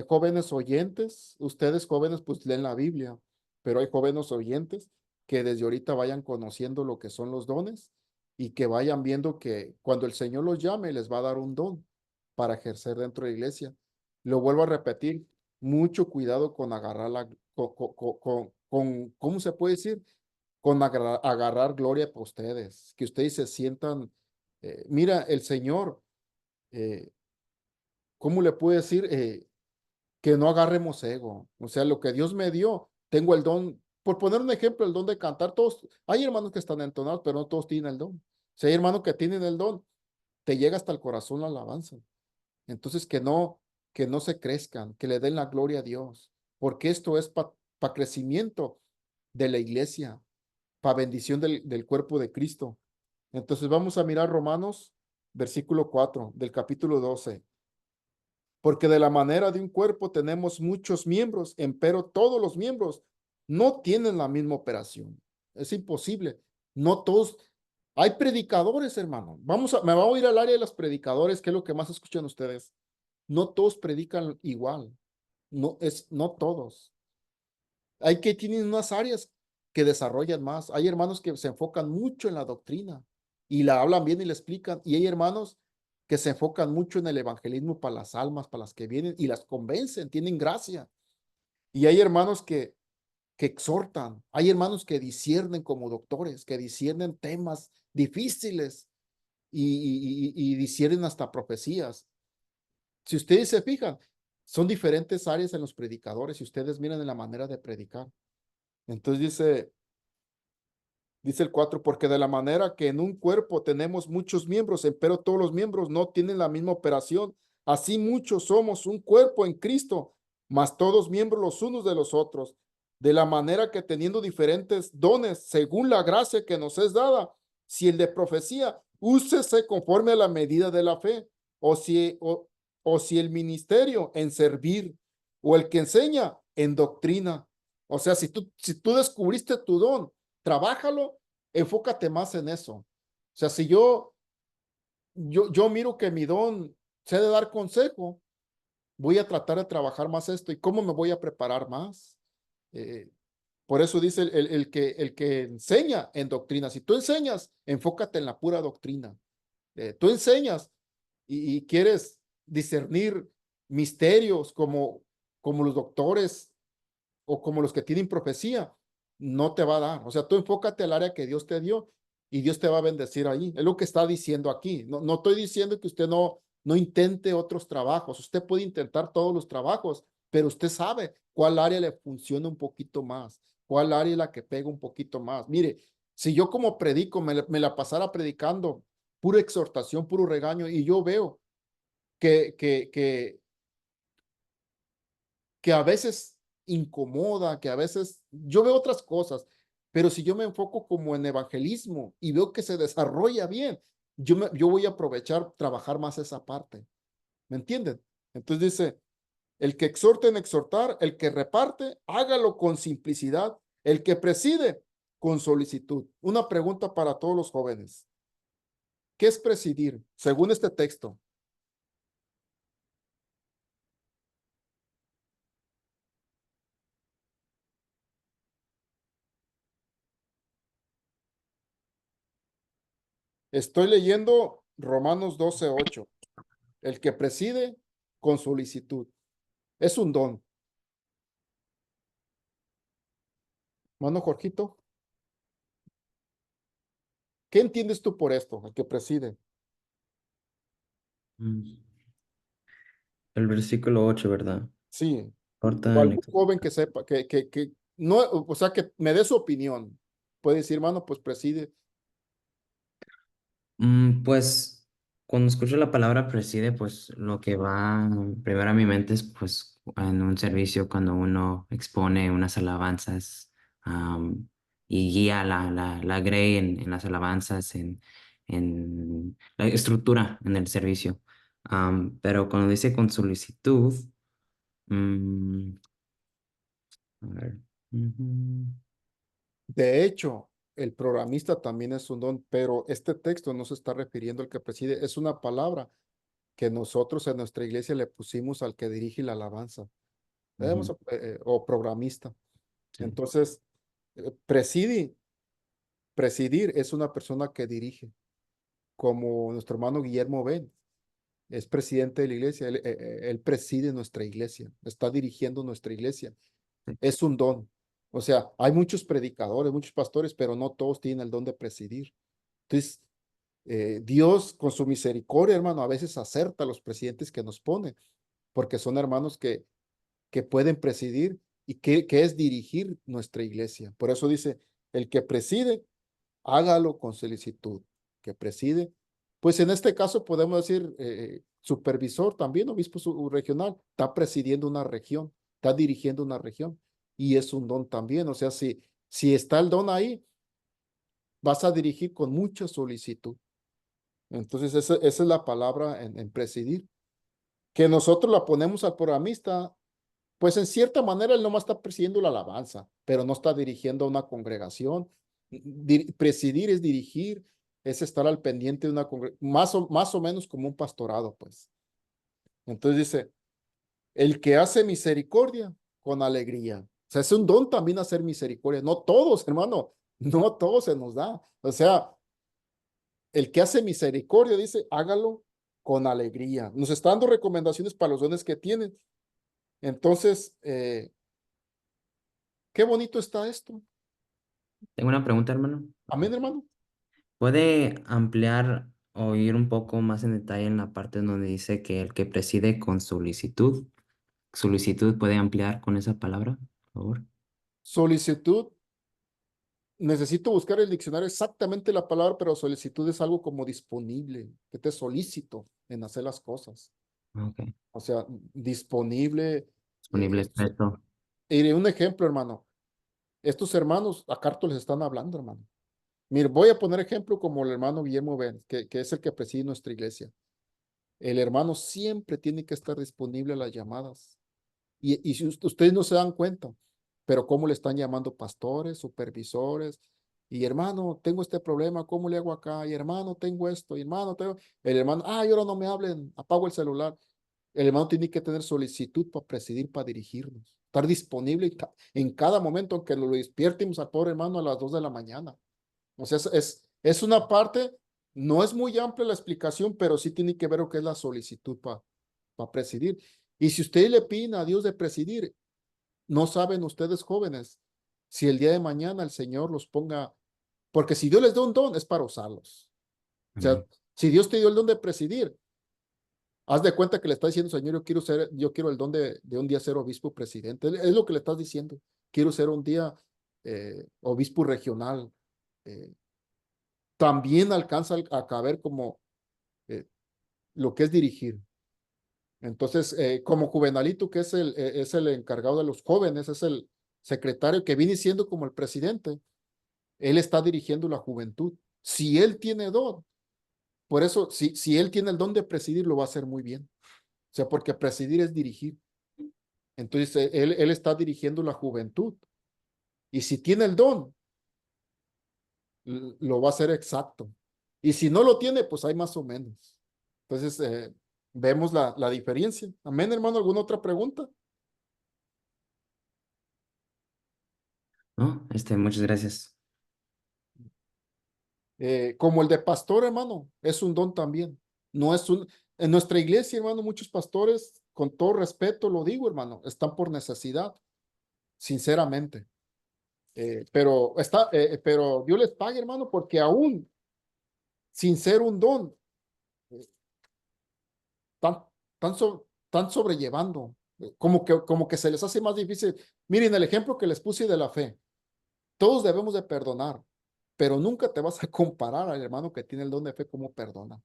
jóvenes oyentes. Ustedes jóvenes pues leen la Biblia, pero hay jóvenes oyentes que desde ahorita vayan conociendo lo que son los dones y que vayan viendo que cuando el Señor los llame les va a dar un don para ejercer dentro de la iglesia. Lo vuelvo a repetir, mucho cuidado con agarrar ¿cómo se puede decir? Con agarrar gloria para ustedes, que ustedes se sientan, mira, el Señor, eh, ¿cómo le puedo decir? Que no agarremos ego. O sea, lo que Dios me dio, tengo el don, por poner un ejemplo, el don de cantar. Todos, hay hermanos que están entonados, pero no todos tienen el don. Si hay hermanos que tienen el don, te llega hasta el corazón la alabanza. Entonces, que no se crezcan, que le den la gloria a Dios, porque esto es para crecimiento de la iglesia, para bendición del cuerpo de Cristo. Entonces, vamos a mirar Romanos, versículo 4 del capítulo 12. Porque de la manera de un cuerpo tenemos muchos miembros, empero todos los miembros no tienen la misma operación. Es imposible. No todos. Hay predicadores, hermano. Me voy a ir al área de los predicadores, que es lo que más escuchan ustedes. No todos predican igual. No todos. Hay que tienen unas áreas que desarrollan más. Hay hermanos que se enfocan mucho en la doctrina y la hablan bien y la explican. Y hay hermanos que se enfocan mucho en el evangelismo para las almas, para las que vienen y las convencen, tienen gracia. Y hay hermanos que exhortan. Hay hermanos que disciernen como doctores, que disciernen temas difíciles y disciernen hasta profecías. Si ustedes se fijan, son diferentes áreas en los predicadores y ustedes miran en la manera de predicar. Entonces dice el 4, porque de la manera que en un cuerpo tenemos muchos miembros, pero todos los miembros no tienen la misma operación. Así muchos somos un cuerpo en Cristo, mas todos miembros los unos de los otros. De la manera que teniendo diferentes dones, según la gracia que nos es dada, si el de profecía, úsese conforme a la medida de la fe, o si el ministerio en servir, o el que enseña en doctrina. O sea, si tú descubriste tu don, trabájalo, enfócate más en eso. O sea, si yo miro que mi don sé de dar consejo, voy a tratar de trabajar más esto. ¿Y cómo me voy a preparar más? Por eso dice el que enseña en doctrina. Si tú enseñas, enfócate en la pura doctrina. Tú enseñas y quieres discernir misterios como los doctores o como los que tienen profecía, no te va a dar. O sea, tú enfócate al área que Dios te dio y Dios te va a bendecir ahí. Es lo que está diciendo aquí. No estoy diciendo que usted no intente otros trabajos. Usted puede intentar todos los trabajos, pero usted sabe cuál área le funciona un poquito más, cuál área es la que pega un poquito más. Mire, si yo como predico, me la pasara predicando pura exhortación, puro regaño, y yo veo que a veces incomoda, que a veces yo veo otras cosas, pero si yo me enfoco como en evangelismo y veo que se desarrolla bien, yo voy a aprovechar, trabajar más esa parte. ¿Me entienden? Entonces dice, el que exhorte en exhortar, el que reparte, hágalo con simplicidad, el que preside, con solicitud. Una pregunta para todos los jóvenes. ¿Qué es presidir? Según este texto. Estoy leyendo Romanos 12:8. El que preside con solicitud. Es un don. Mano Jorgito, ¿qué entiendes tú por esto? El que preside.
Mm. El versículo 8, ¿verdad?
Sí. O
Corta.
algún joven que sepa, que no, o sea, que me dé su opinión. Puede decir, hermano, pues preside.
Pues cuando escucho la palabra preside, pues lo que va primero a mi mente es pues en un servicio cuando uno expone unas alabanzas y guía la grey en las alabanzas, en la estructura en el servicio. Pero cuando dice con solicitud, mm, a ver. Ujú.
De hecho, el programista también es un don, pero este texto no se está refiriendo al que preside. Es una palabra que nosotros en nuestra iglesia le pusimos al que dirige la alabanza.
Ujú.
O programista.
Sí.
Entonces, presidir es una persona que dirige, como nuestro hermano Guillermo Ben. es presidente de la iglesia, él preside nuestra iglesia, está dirigiendo nuestra iglesia.
Sí.
Es un don. O sea, hay muchos predicadores, muchos pastores, pero no todos tienen el don de presidir. Entonces, Dios con su misericordia, hermano, a veces acerta a los presidentes que nos pone, porque son hermanos que pueden presidir y que es dirigir nuestra iglesia. Por eso dice, el que preside, hágalo con solicitud. Que preside, pues en este caso podemos decir supervisor también, obispo regional, está presidiendo una región, está dirigiendo una región y es un don también. O sea, si está el don ahí, vas a dirigir con mucha solicitud. Entonces, esa es la palabra en presidir. Que nosotros la ponemos al programista, pues en cierta manera él nomás está presidiendo la alabanza, pero no está dirigiendo a una congregación. Presidir es dirigir, es estar al pendiente de una congregación, más o menos como un pastorado, pues. Entonces dice, el que hace misericordia con alegría. O sea, es un don también hacer misericordia. No todos, hermano, no todos se nos da. O sea, el que hace misericordia, dice, hágalo con alegría. Nos está dando recomendaciones para los dones que tienen. Entonces, qué bonito está esto.
Tengo una pregunta, hermano.
Amén, hermano.
¿Puede ampliar o ir un poco más en detalle en la parte donde dice que el que preside con solicitud? ¿Solicitud puede ampliar con esa palabra, por favor?
Solicitud. Necesito buscar el diccionario exactamente la palabra, pero solicitud es algo como disponible, que te solicito en hacer las cosas.
Ok.
O sea, disponible.
Disponible expreso.
Y un ejemplo, hermano. Estos hermanos, a Carto les están hablando, hermano. Mire, voy a poner ejemplo como el hermano Guillermo Ben, que es el que preside nuestra iglesia. El hermano siempre tiene que estar disponible a las llamadas. Y si ustedes no se dan cuenta, pero cómo le están llamando pastores, supervisores, y hermano, tengo este problema, ¿cómo le hago acá? Y hermano, tengo esto, y hermano, tengo... El hermano, y ahora no me hablen, apago el celular. El hermano tiene que tener solicitud para presidir, para dirigirnos, estar disponible en cada momento, aunque lo despiértemos al pobre hermano a las 2 de la mañana. O sea, es una parte, no es muy amplia la explicación, pero sí tiene que ver lo que es la solicitud para presidir. Y si usted le pide a Dios de presidir, no saben ustedes jóvenes si el día de mañana el Señor los ponga, porque si Dios les da un don es para usarlos. O sea, si Dios te dio el don de presidir, haz de cuenta que le está diciendo, Señor, yo quiero el don de un día ser obispo presidente. Es lo que le estás diciendo. Quiero ser un día obispo regional. También alcanza a caber como lo que es dirigir. Entonces, como Juvenalito, que es el encargado de los jóvenes, es el secretario que viene siendo como el presidente, él está dirigiendo la juventud. Si él tiene don, por eso, si él tiene el don de presidir, lo va a hacer muy bien. O sea, porque presidir es dirigir. Entonces, él está dirigiendo la juventud. Y si tiene el don, lo va a hacer exacto. Y si no lo tiene, pues hay más o menos. Entonces, vemos la diferencia. Amén, hermano. ¿Alguna otra pregunta?
No, muchas gracias.
Como el de pastor, hermano, es un don también. No es en nuestra iglesia, hermano, muchos pastores, con todo respeto lo digo, hermano, están por necesidad, sinceramente. Pero Dios les pague, hermano, porque aún sin ser un don, están, están sobrellevando, como que se les hace más difícil. Miren el ejemplo que les puse de la fe. Todos debemos de perdonar, pero nunca te vas a comparar al hermano que tiene el don de fe como perdona.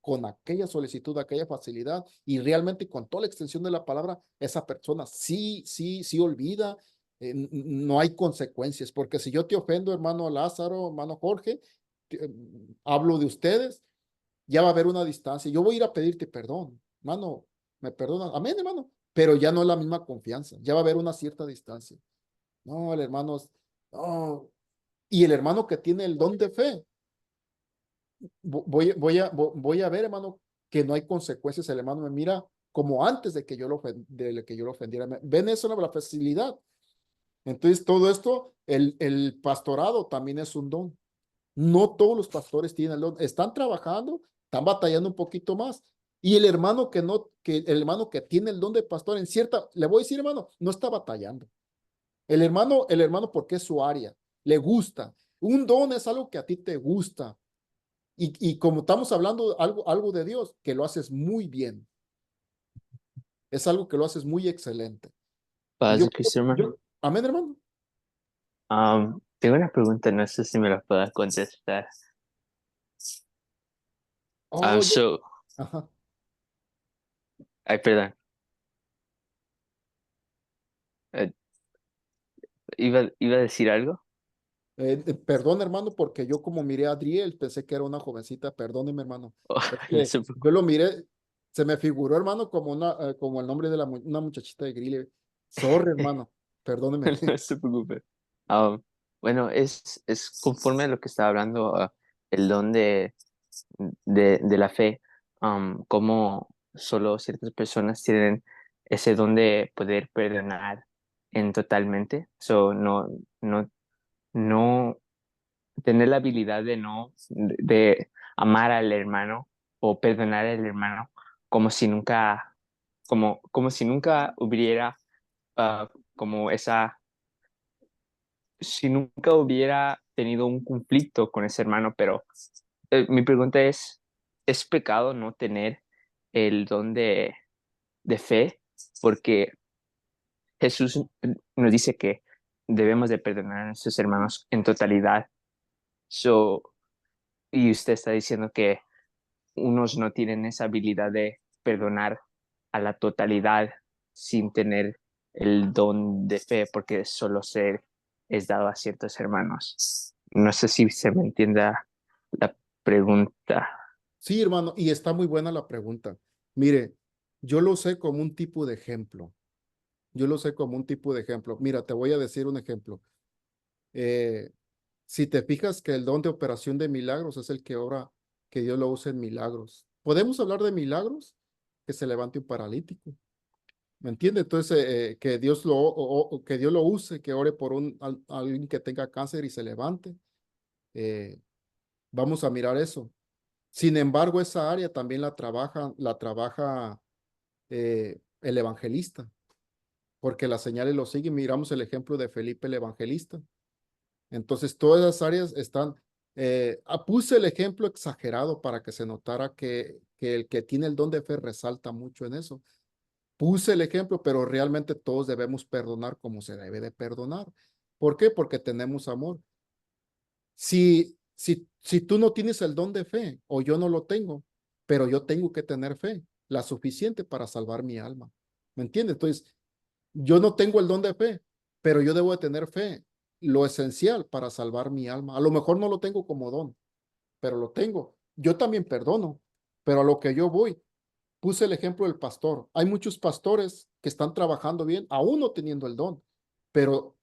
Con aquella solicitud, aquella facilidad y realmente con toda la extensión de la palabra, esa persona sí olvida, no hay consecuencias, porque si yo te ofendo, hermano Lázaro, hermano Jorge, hablo de ustedes, ya va a haber una distancia. Yo voy a ir a pedirte perdón, hermano, me perdonan, amén, hermano, pero ya no es la misma confianza, ya va a haber una cierta distancia. No, el hermano, no. Y el hermano que tiene el don de fe, voy a ver, hermano, que no hay consecuencias. El hermano me mira como antes de que yo lo ofendiera. ¿Ven eso, la facilidad? Entonces, todo esto, el pastorado también es un don. No todos los pastores tienen el don. Están trabajando, están batallando un poquito más, Y el hermano que no, que el hermano que tiene el don de pastor en cierta, le voy a decir, hermano, no está batallando. El hermano, porque es su área, le gusta. Un don es algo que a ti te gusta. Y como estamos hablando algo de Dios, que lo haces muy bien. Es algo que lo haces muy excelente. Y
Padre Cristo, hermano.
Amén, hermano.
Tengo una pregunta, no sé si me la puedas contestar.
Oh,
So,
ajá.
ay, perdón. Eh, iba a decir algo.
Perdón, hermano, porque yo como miré a Adriel, pensé que era una jovencita. Perdóneme, hermano.
Oh,
Es
no
que
se preocupe.
yo lo miré, se me figuró, hermano, como el nombre de una muchachita de Grille. Sorry, hermano. Perdóneme.
No se preocupe. Bueno, es conforme a lo que estaba hablando, el don de la fe, cómo solo ciertas personas tienen ese don de poder perdonar en totalmente. So, no tener la habilidad de amar al hermano o perdonar al hermano como si nunca, como si nunca hubiera como si nunca hubiera tenido un conflicto con ese hermano, pero mi pregunta ¿es pecado no tener el don de fe? Porque Jesús nos dice que debemos de perdonar a nuestros hermanos en totalidad. So, y usted está diciendo que unos no tienen esa habilidad de perdonar a la totalidad sin tener el don de fe, porque solo ser es dado a ciertos hermanos. No sé si se me entienda la pregunta.
Sí, hermano, y está muy buena la pregunta. Mire, yo lo sé como un tipo de ejemplo. Yo lo sé como un tipo de ejemplo. Mira, te voy a decir un ejemplo. Si te fijas que el don de operación de milagros es el que obra, que Dios lo usa en milagros. ¿Podemos hablar de milagros? Que se levante un paralítico. ¿Me entiendes? Entonces, que Dios lo use, que ore por alguien que tenga cáncer y se levante. Vamos a mirar eso. Sin embargo, esa área también la trabaja el evangelista, porque las señales lo siguen. Miramos el ejemplo de Felipe el evangelista. Entonces, todas las áreas están. Puse el ejemplo exagerado para que se notara que el que tiene el don de fe resalta mucho en eso. Puse el ejemplo, pero realmente todos debemos perdonar como se debe de perdonar. ¿Por qué? Porque tenemos amor. Si tú no tienes el don de fe o yo no lo tengo, pero yo tengo que tener fe, la suficiente para salvar mi alma. ¿Me entiendes? Entonces, yo no tengo el don de fe, pero yo debo de tener fe, lo esencial para salvar mi alma. A lo mejor no lo tengo como don, pero lo tengo. Yo también perdono, pero a lo que yo voy, puse el ejemplo del pastor. Hay muchos pastores que están trabajando bien, aún no teniendo el don, pero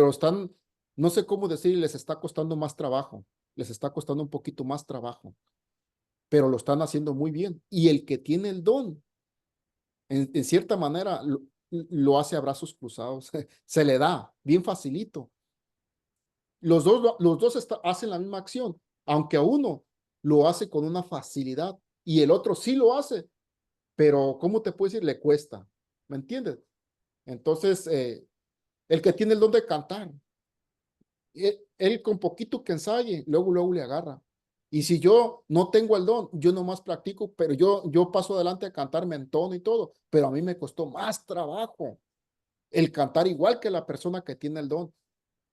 están, no sé cómo decir, les está costando más trabajo, les está costando un poquito más trabajo, pero lo están haciendo muy bien. Y el que tiene el don, en cierta manera, lo hace a brazos cruzados, se le da bien facilito. Los dos hacen la misma acción, aunque a uno lo hace con una facilidad y el otro sí lo hace, pero ¿cómo te puedo decir? Le cuesta, ¿me entiendes? Entonces, el que tiene el don de cantar, él con poquito que ensaye, luego le agarra. Y si yo no tengo el don, yo nomás practico, pero yo paso adelante a cantar, me entono y todo, pero a mí me costó más trabajo el cantar igual que la persona que tiene el don.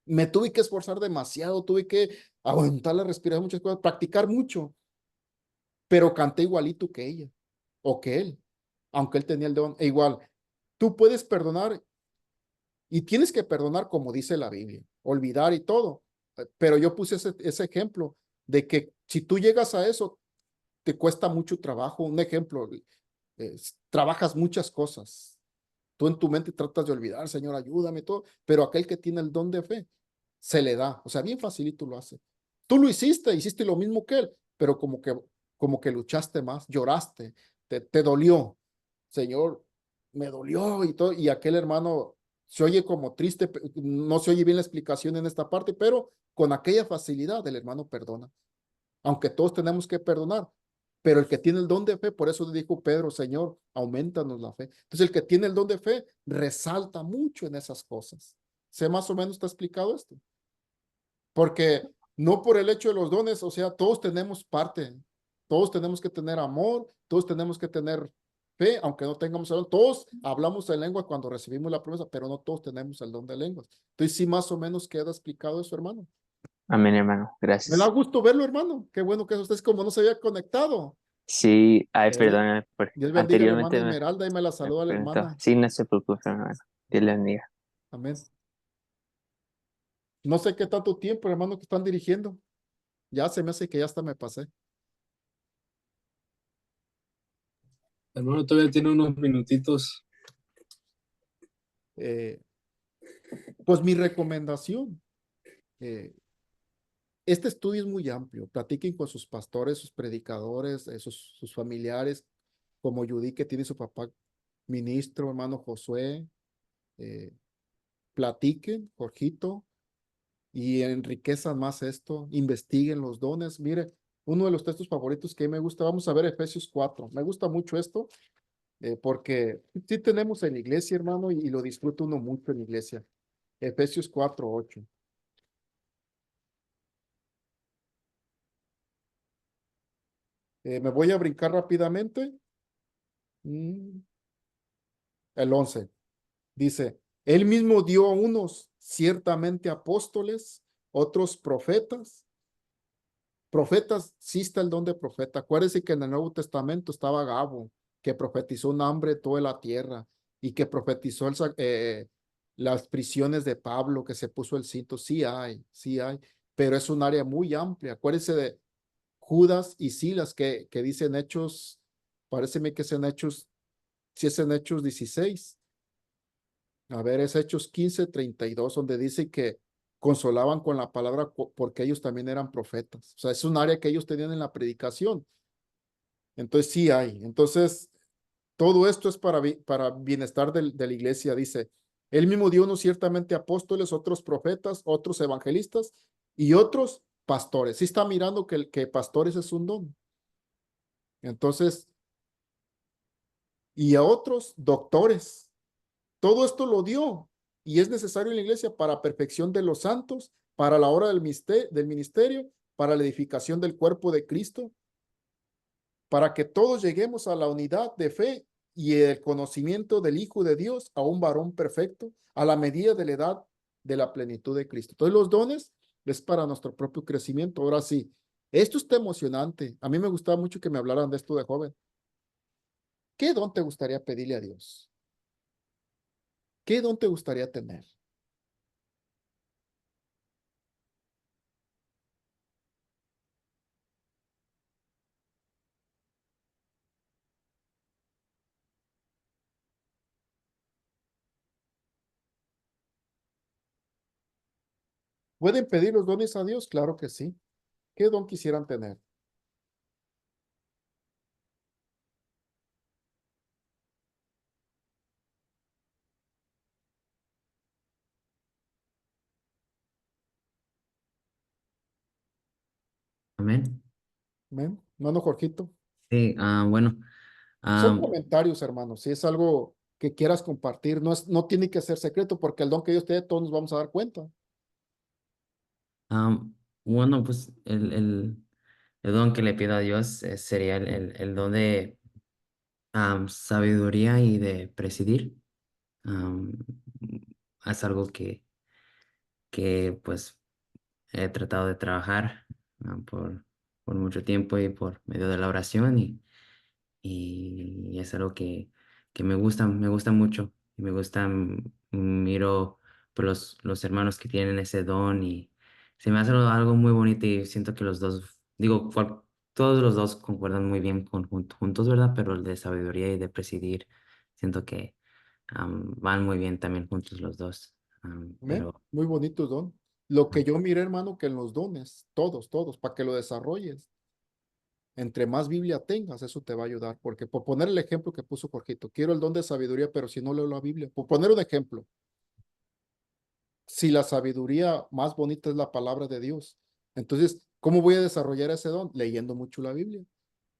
Me tuve que esforzar demasiado, tuve que aguantar la respiración, muchas cosas, practicar mucho, pero canté igualito que ella o que él, aunque él tenía el don. E igual, tú puedes perdonar y tienes que perdonar como dice la Biblia, olvidar y todo. Pero yo puse ese ejemplo de que si tú llegas a eso, te cuesta mucho trabajo. Un ejemplo, trabajas muchas cosas. Tú en tu mente tratas de olvidar, Señor, ayúdame, todo, pero aquel que tiene el don de fe, se le da. O sea, bien facilito lo hace. Tú lo hiciste lo mismo que él, pero como que luchaste más, lloraste, te dolió. Señor, me dolió y todo. Y aquel hermano se oye como triste, no se oye bien la explicación en esta parte, pero con aquella facilidad el hermano perdona. Aunque todos tenemos que perdonar, Pero el que tiene el don de fe, por eso dijo Pedro, Señor, aumentanos la fe. Entonces el que tiene el don de fe resalta mucho en esas cosas. ¿Se más o menos está explicado esto? Porque no por el hecho de los dones, o sea, todos tenemos parte, todos tenemos que tener amor, todos tenemos que tener fe, aunque no tengamos el don. Todos hablamos en lengua cuando recibimos la promesa, pero no todos tenemos el don de lenguas. Entonces sí más o menos queda explicado eso, hermano.
Amén, hermano.
Me da
Gracias.
gusto verlo, hermano. Qué bueno que usted es como no se había conectado.
Sí, ay,
Dios
perdón,
Dios bendiga a la hermana
anteriormente
Esmeralda y me la
me
saluda a la
preguntó.
hermana.
Sí, no se preocupe, hermano. Dios le bendiga.
Amén. No sé qué tanto tiempo, hermano, que están dirigiendo. Ya se me hace que ya hasta me pasé.
Hermano, todavía tiene unos minutitos.
Pues mi recomendación, este estudio es muy amplio. Platiquen con sus pastores, sus predicadores, sus familiares, como Judy, que tiene su papá ministro, hermano Josué. Platiquen, Jorgito, y enriquezan más esto. Investiguen los dones. Mire, uno de los textos favoritos que a mí me gusta, vamos a ver Efesios 4. Me gusta mucho esto, porque sí tenemos en la iglesia, hermano, y lo disfruta uno mucho en la iglesia. Efesios 4:8. Me voy a brincar rápidamente. El 11 dice, él mismo dio a unos ciertamente apóstoles, otros profetas. Profetas, sí está el don de profeta. Acuérdense que en el Nuevo Testamento estaba Gabo, que profetizó un hambre de toda la tierra y que profetizó las prisiones de Pablo, que se puso el cinto. Sí hay, pero es un área muy amplia. Acuérdense de Judas y Silas, que dicen Hechos, paréceme que es en Hechos, si es en Hechos 16. A ver, es Hechos 15:32, donde dice que consolaban con la palabra porque ellos también eran profetas. O sea, es un área que ellos tenían en la predicación. Entonces sí hay. Entonces, todo esto es para bienestar de la iglesia, dice. Él mismo dio unos ciertamente apóstoles, otros profetas, otros evangelistas y otros pastores. Sí está mirando que pastores es un don. Entonces, y a otros doctores. Todo esto lo dio y es necesario en la iglesia para perfección de los santos, para la obra del ministerio, para la edificación del cuerpo de Cristo, para que todos lleguemos a la unidad de fe y el conocimiento del Hijo de Dios, a un varón perfecto, a la medida de la edad de la plenitud de Cristo. Entonces los dones es para nuestro propio crecimiento. Ahora sí, esto está emocionante. A mí me gustaba mucho que me hablaran de esto de joven. ¿Qué don te gustaría pedirle a Dios? ¿Qué don te gustaría tener? ¿Pueden pedir los dones a Dios? Claro que sí. ¿Qué don quisieran tener?
Amén.
¿Ven? Mano Jorgito.
Sí, bueno,
Son
ah,
comentarios, hermanos. Si es algo que quieras compartir, no tiene que ser secreto, porque el don que Dios te dé, todos nos vamos a dar cuenta.
ah, bueno, pues el don que le pido a Dios sería el don de sabiduría y de presidir. Am, es algo que pues he tratado de trabajar por mucho tiempo y por medio de la oración y es algo que me gusta mucho y me gusta, miro por los hermanos que tienen ese don y se me hace algo muy bonito y siento que los dos, digo, todos los dos concuerdan muy bien juntos, ¿verdad? Pero el de sabiduría y de presidir, siento que van muy bien también juntos los dos.
¿Ven?
Pero
Muy bonito don. Lo que yo miré, hermano, que en los dones, todos, para que lo desarrolles, entre más Biblia tengas, eso te va a ayudar. Porque por poner el ejemplo que puso Jorgito, quiero el don de sabiduría, pero si no leo la Biblia, por poner un ejemplo, si la sabiduría más bonita es la palabra de Dios, entonces, ¿cómo voy a desarrollar ese don? Leyendo mucho la Biblia.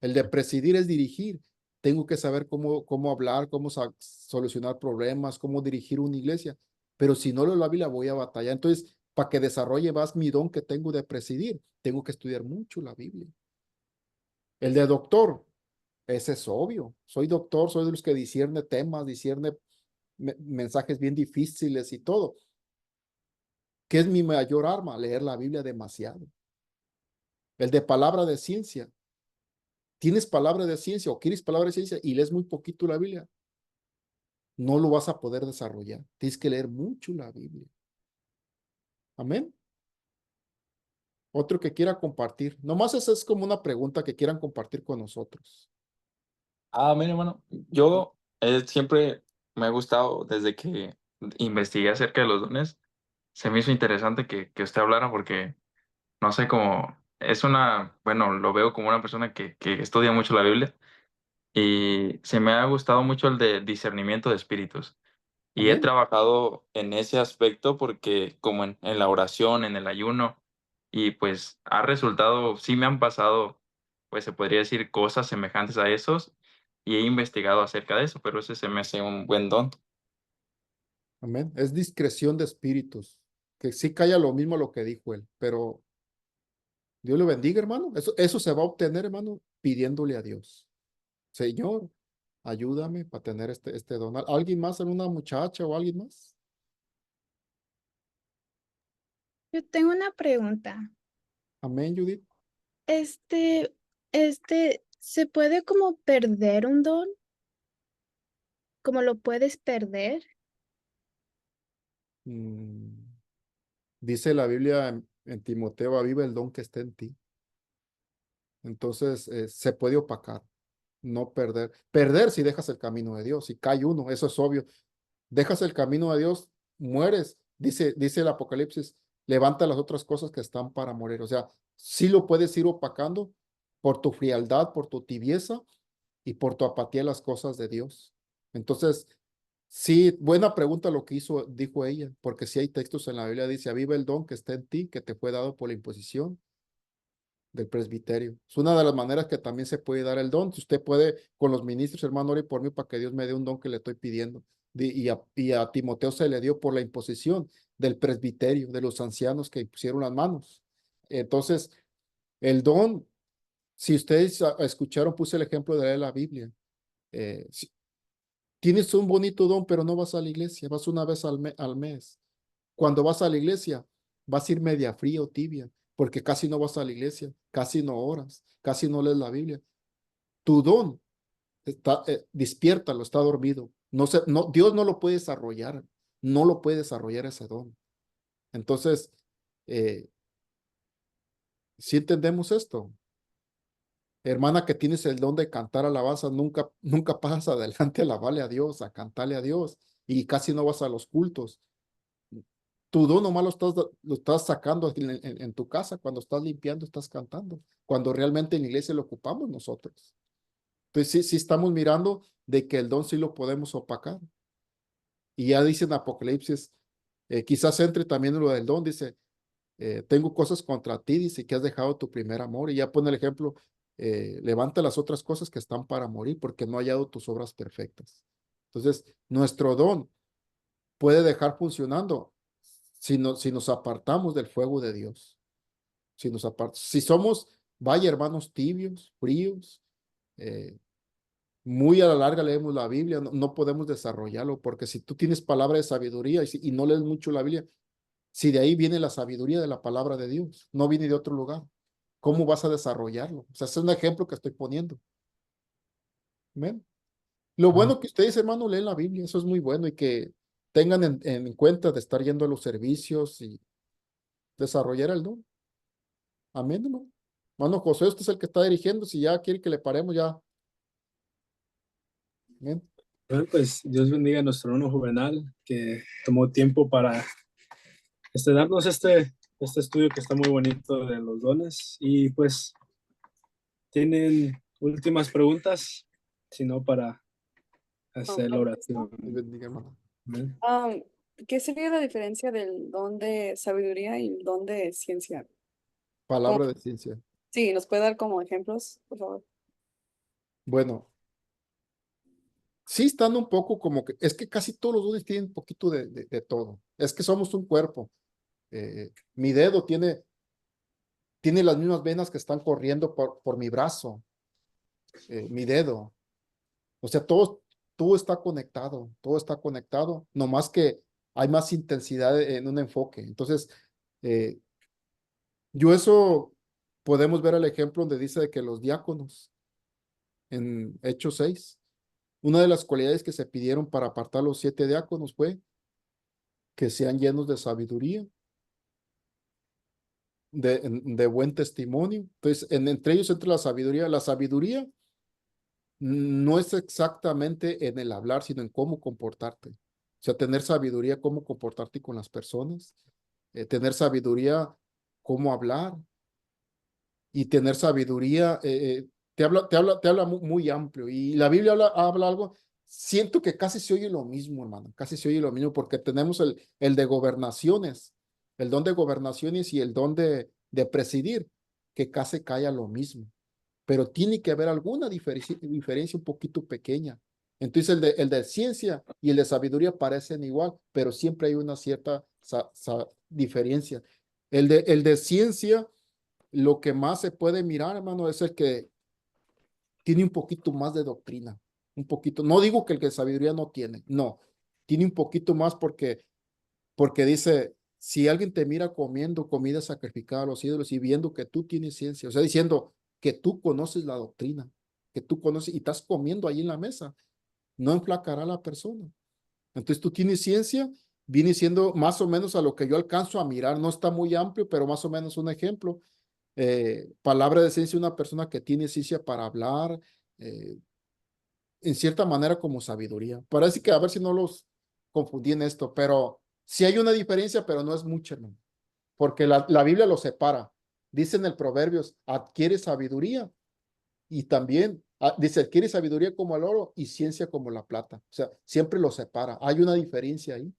El de presidir es dirigir. Tengo que saber cómo hablar, cómo solucionar problemas, cómo dirigir una iglesia. Pero si no leo la Biblia, voy a batallar. Entonces, para que desarrolle más mi don que tengo de presidir, tengo que estudiar mucho la Biblia. El de doctor, ese es obvio. Soy doctor, soy de los que discierne temas, discierne mensajes bien difíciles y todo. ¿Qué es mi mayor arma? Leer la Biblia demasiado. El de palabra de ciencia. ¿Tienes palabra de ciencia o quieres palabra de ciencia y lees muy poquito la Biblia? No lo vas a poder desarrollar. Tienes que leer mucho la Biblia. Amén. Otro que quiera compartir. Nomás esa es como una pregunta que quieran compartir con nosotros.
Mira, hermano, yo siempre me ha gustado desde que investigué acerca de los dones. Se me hizo interesante que usted hablara porque, no sé, como es bueno, lo veo como una persona que estudia mucho la Biblia y se me ha gustado mucho el de discernimiento de espíritus. Y he
Amén.
trabajado en ese aspecto porque como en la oración, en el ayuno, y pues ha resultado, sí me han pasado, pues se podría decir cosas semejantes a esos, y he investigado acerca de eso, pero ese se me hace un buen don.
Amén. Es discreción de espíritus. Que sí calla lo mismo lo que dijo él, pero Dios lo bendiga, hermano. Eso se va a obtener, hermano, pidiéndole a Dios. Señor, ayúdame para tener este don. ¿Alguien más, alguna muchacha o alguien más?
Yo tengo una pregunta.
Amén, Judith.
Este, ¿se puede como perder un don? ¿Cómo lo puedes perder?
Dice la Biblia en Timoteo, aviva el don que está en ti. Entonces, se puede opacar, no perder. Perder si dejas el camino de Dios, si cae uno, eso es obvio. Dejas el camino de Dios, mueres. Dice el Apocalipsis, levanta las otras cosas que están para morir. O sea, sí lo puedes ir opacando por tu frialdad, por tu tibieza y por tu apatía a las cosas de Dios. Entonces, sí, buena pregunta lo que dijo ella, porque si hay textos en la Biblia, dice, aviva el don que está en ti, que te fue dado por la imposición del presbiterio. Es una de las maneras que también se puede dar el don. Si usted puede, con los ministros, hermano, ore por mí para que Dios me dé un don que le estoy pidiendo. Y a Timoteo se le dio por la imposición del presbiterio, de los ancianos que pusieron las manos. Entonces, el don, si ustedes escucharon, puse el ejemplo de leer la Biblia. Tienes un bonito don, pero no vas a la iglesia, vas una vez al mes. Cuando vas a la iglesia, vas a ir media fría o tibia, porque casi no vas a la iglesia, casi no oras, casi no lees la Biblia. Tu don despiértalo, está dormido. Dios no lo puede desarrollar, no lo puede desarrollar ese don. Entonces, si entendemos esto, hermana, que tienes el don de cantar alabanza, nunca pasas adelante a alabarle a Dios, a cantarle a Dios, y casi no vas a los cultos. Tu don nomás lo estás sacando en tu casa, cuando estás limpiando, estás cantando, cuando realmente en la iglesia lo ocupamos nosotros. Entonces sí estamos mirando de que el don sí lo podemos opacar. Y ya dice en Apocalipsis, quizás entre también en lo del don, dice, tengo cosas contra ti, dice que has dejado tu primer amor. Y ya pone el ejemplo, levanta las otras cosas que están para morir porque no ha hallado tus obras perfectas. Entonces, nuestro don puede dejar funcionando si nos apartamos del fuego de Dios. Si somos, vaya hermanos, tibios, fríos, muy a la larga leemos la Biblia, no podemos desarrollarlo, porque si tú tienes palabra de sabiduría y no lees mucho la Biblia, si de ahí viene la sabiduría de la palabra de Dios, no viene de otro lugar, ¿cómo vas a desarrollarlo? O sea, ese es un ejemplo que estoy poniendo. ¿Ven? Lo bueno que ustedes, hermanos, leen la Biblia, eso es muy bueno, y que tengan en cuenta de estar yendo a los servicios y desarrollar el don. Amén, hermano. Hermano José, usted es el que está dirigiendo, si ya quiere que le paremos, ya. Amén.
Bueno, pues Dios bendiga a nuestro hermano Juvenal, que tomó tiempo para darnos este estudio que está muy bonito de los dones. Y pues, ¿tienen últimas preguntas? Si no, para hacer la oración.
Dios bendiga, hermano.
Amén.
¿Qué sería la diferencia del don de sabiduría y el don de ciencia?
Palabra de ciencia.
Sí, ¿nos puede dar como ejemplos, por favor?
Bueno, sí están un poco como que, es que casi todos los dones tienen un poquito de todo. Es que somos un cuerpo. Mi dedo tiene las mismas venas que están corriendo por mi brazo, mi dedo. O sea, todo todo está conectado, no más que hay más intensidad en un enfoque. Entonces, eh, yo eso podemos ver el ejemplo donde dice de que los diáconos en Hechos 6, una de las cualidades que se pidieron para apartar los 7 diáconos fue que sean llenos de sabiduría, de buen testimonio. Entonces, entre ellos entra la sabiduría. La sabiduría no es exactamente en el hablar, sino en cómo comportarte. O sea, tener sabiduría, cómo comportarte con las personas, tener sabiduría, cómo hablar y tener sabiduría, te habla muy amplio. Y la Biblia habla algo, siento que casi se oye lo mismo, hermano, casi se oye lo mismo, porque tenemos el de gobernaciones, el don de gobernaciones y el don de presidir, que casi cae a lo mismo, pero tiene que haber alguna diferencia un poquito pequeña. Entonces el de ciencia y el de sabiduría parecen igual, pero siempre hay una cierta diferencia. El de ciencia, lo que más se puede mirar, hermano, es el que tiene un poquito más de doctrina, un poquito. No digo que el que sabiduría no tiene, no, tiene un poquito más porque dice, si alguien te mira comiendo comida sacrificada a los ídolos y viendo que tú tienes ciencia, o sea, diciendo que tú conoces la doctrina, que tú conoces y estás comiendo ahí en la mesa, no enflacará a la persona. Entonces tú tienes ciencia, viene siendo más o menos a lo que yo alcanzo a mirar, no está muy amplio, pero más o menos un ejemplo. Palabra de ciencia, una persona que tiene ciencia para hablar, eh, en cierta manera como sabiduría. Parece que a ver si no los confundí en esto, pero sí hay una diferencia, pero no es mucha, hermano, porque la Biblia lo separa. Dice en el Proverbios, adquiere sabiduría y también dice, adquiere sabiduría como el oro y ciencia como la plata. O sea, siempre lo separa. Hay una diferencia ahí.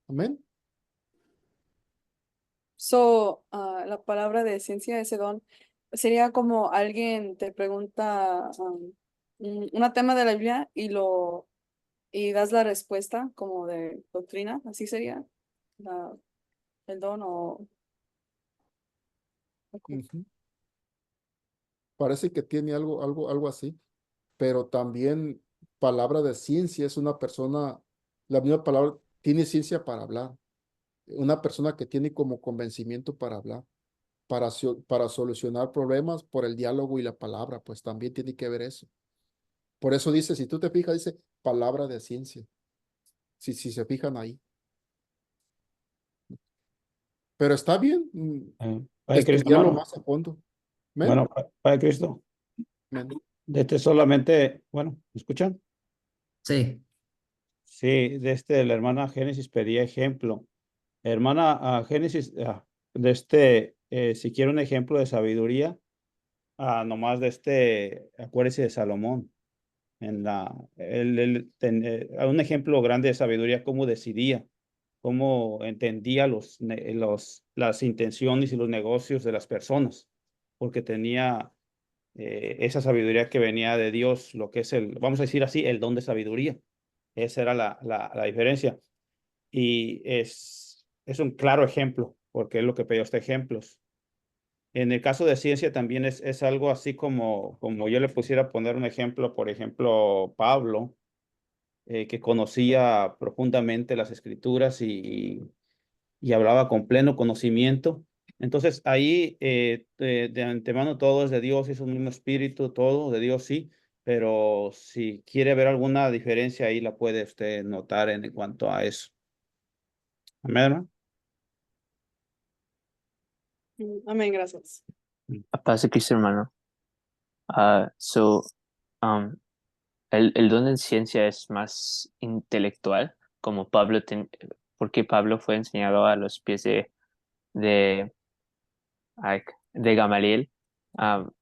Amén.
La palabra de ciencia, ese don, sería como alguien te pregunta un tema de la Biblia y das la respuesta como de doctrina, así sería la, el don
Ujú. Parece que tiene algo así, pero también palabra de ciencia es una persona, la misma palabra, tiene ciencia para hablar, una persona que tiene como convencimiento para hablar, para solucionar problemas por el diálogo y la palabra, pues también tiene que ver eso. Por eso dice, si tú te fijas, dice palabra de ciencia, si se fijan ahí. Pero está bien
Padre Cristo,
estudiarlo
hermano.
más a fondo. ¿Men?
Bueno, Padre Cristo,
Men.
de este solamente, bueno, ¿me escuchan?
Sí,
Sí, de este, la hermana Génesis pedía ejemplo. Hermana Génesis, de este, si quiere un ejemplo de sabiduría, nomás de este, acuérdese de Salomón. Un ejemplo grande de sabiduría, cómo decidía, cómo entendía las intenciones y los negocios de las personas, porque tenía esa sabiduría que venía de Dios, lo que es vamos a decir así, el don de sabiduría. Esa era la diferencia. Y es un claro ejemplo, porque es lo que pidió este ejemplos. En el caso de ciencia también es algo así como yo le pusiera a poner un ejemplo, por ejemplo, Pablo, que conocía profundamente las escrituras y hablaba con pleno conocimiento. Entonces ahí de antemano todo es de Dios, es un mismo espíritu, todo de Dios sí, pero si quiere ver alguna diferencia ahí la puede usted notar en cuanto a eso. Amén, hermano.
Amén, gracias.
Paz de Cristo, hermano. Um, el don de ciencia es más intelectual, como porque Pablo fue enseñado a los pies de, ay, de Gamaliel.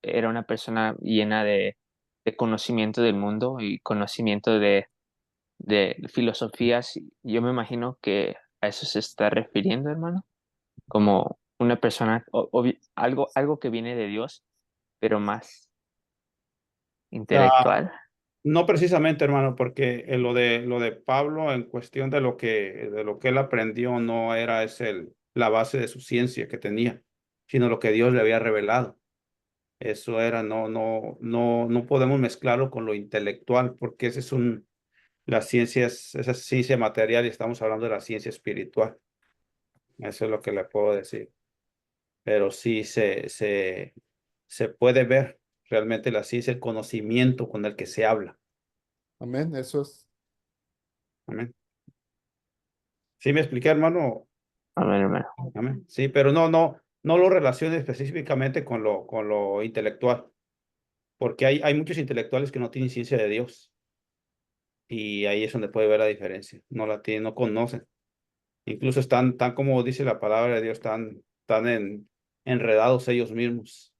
Era una persona llena de conocimiento del mundo y conocimiento de filosofías. Yo me imagino que a eso se está refiriendo, hermano, como una persona, algo que viene de Dios, pero más. intelectual.
No precisamente, hermano, porque lo de Pablo en cuestión de lo que él aprendió no era la base de su ciencia que tenía, sino lo que Dios le había revelado. Eso era, no podemos mezclarlo con lo intelectual, porque esa es ciencia material y estamos hablando de la ciencia espiritual. Eso es lo que le puedo decir. Pero sí se puede ver realmente la ciencia, el conocimiento con el que se habla.
Amén, eso es.
Amén. ¿Sí me expliqué, hermano?
Amén, hermano.
Amén. Sí, pero no lo relacione específicamente con lo intelectual, porque hay muchos intelectuales que no tienen ciencia de Dios y ahí es donde puede ver la diferencia. No la tienen, no conocen. Incluso están tan como dice la palabra de Dios, tan enredados ellos mismos.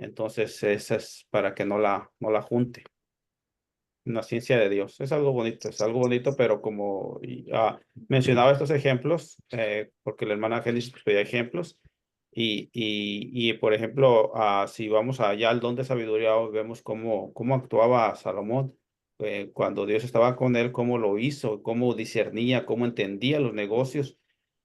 Entonces, esa es para que no la junte. Una ciencia de Dios. Es algo bonito, pero como mencionaba estos ejemplos, porque la hermana Génesis pues, pedía ejemplos, por ejemplo, si vamos allá al don de sabiduría, vemos cómo actuaba Salomón cuando Dios estaba con él, cómo lo hizo, cómo discernía, cómo entendía los negocios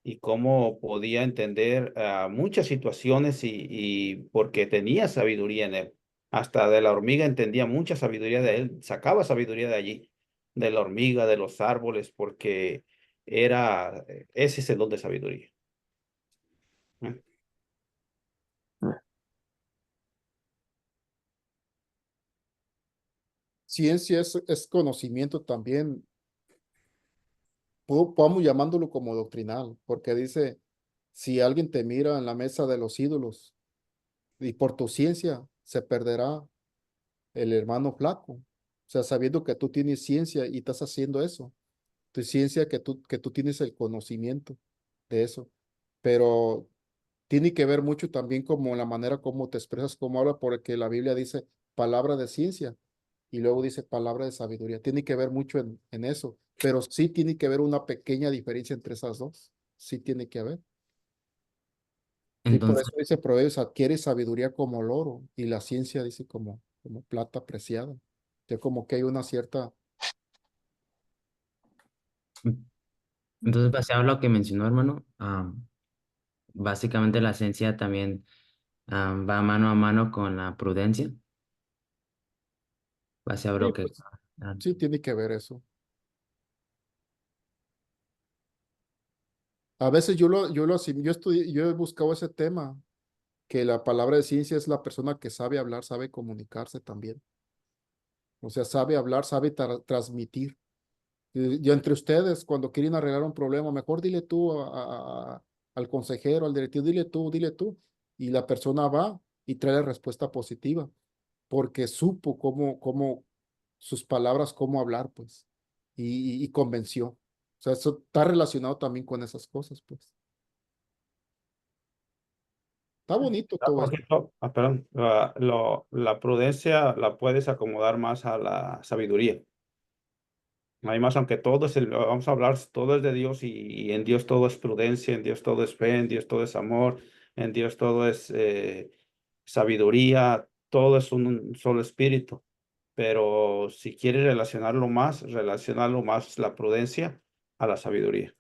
y cómo podía entender muchas situaciones y porque tenía sabiduría en él. Hasta de la hormiga entendía mucha sabiduría de él, sacaba sabiduría de allí, de la hormiga, de los árboles, porque ese es el don de sabiduría. ¿Eh?
Ciencia es conocimiento también. Podemos llamándolo como doctrinal, porque dice, si alguien te mira en la mesa de los ídolos y por tu ciencia se perderá el hermano flaco. O sea, sabiendo que tú tienes ciencia y estás haciendo eso. Tu ciencia que tú tienes el conocimiento de eso. Pero tiene que ver mucho también como la manera como te expresas, cómo hablas, porque la Biblia dice palabra de ciencia y luego dice palabra de sabiduría. Tiene que ver mucho en eso, pero sí tiene que haber una pequeña diferencia entre esas dos. Sí tiene que haber. Sí, por
Entonces,
eso dice Proverbios, adquiere sabiduría como el oro y la ciencia dice como plata preciada. Ya como que hay una cierta.
entonces, basado en lo que mencionó, hermano, básicamente la ciencia también va mano a mano con la prudencia, basado en
Sí,
lo que...
pues sí tiene que ver eso. A veces yo he buscado ese tema, que la palabra de ciencia es la persona que sabe hablar, sabe comunicarse también. O sea, sabe hablar, sabe transmitir. Y entre ustedes, cuando quieren arreglar un problema, mejor dile tú al consejero, al directivo, dile tú. Y la persona va y trae la respuesta positiva, porque supo cómo sus palabras, cómo hablar, pues, y convenció. O sea, eso está relacionado también con esas cosas, pues. Está bonito todo
Por
esto.
ejemplo, perdón, la prudencia la puedes acomodar más a la sabiduría. Hay más, aunque vamos a hablar, todo es de Dios y en Dios todo es prudencia, en Dios todo es fe, en Dios todo es amor, en Dios todo es sabiduría, todo es un solo espíritu. Pero si quieres relacionarlo más la prudencia a la sabiduría.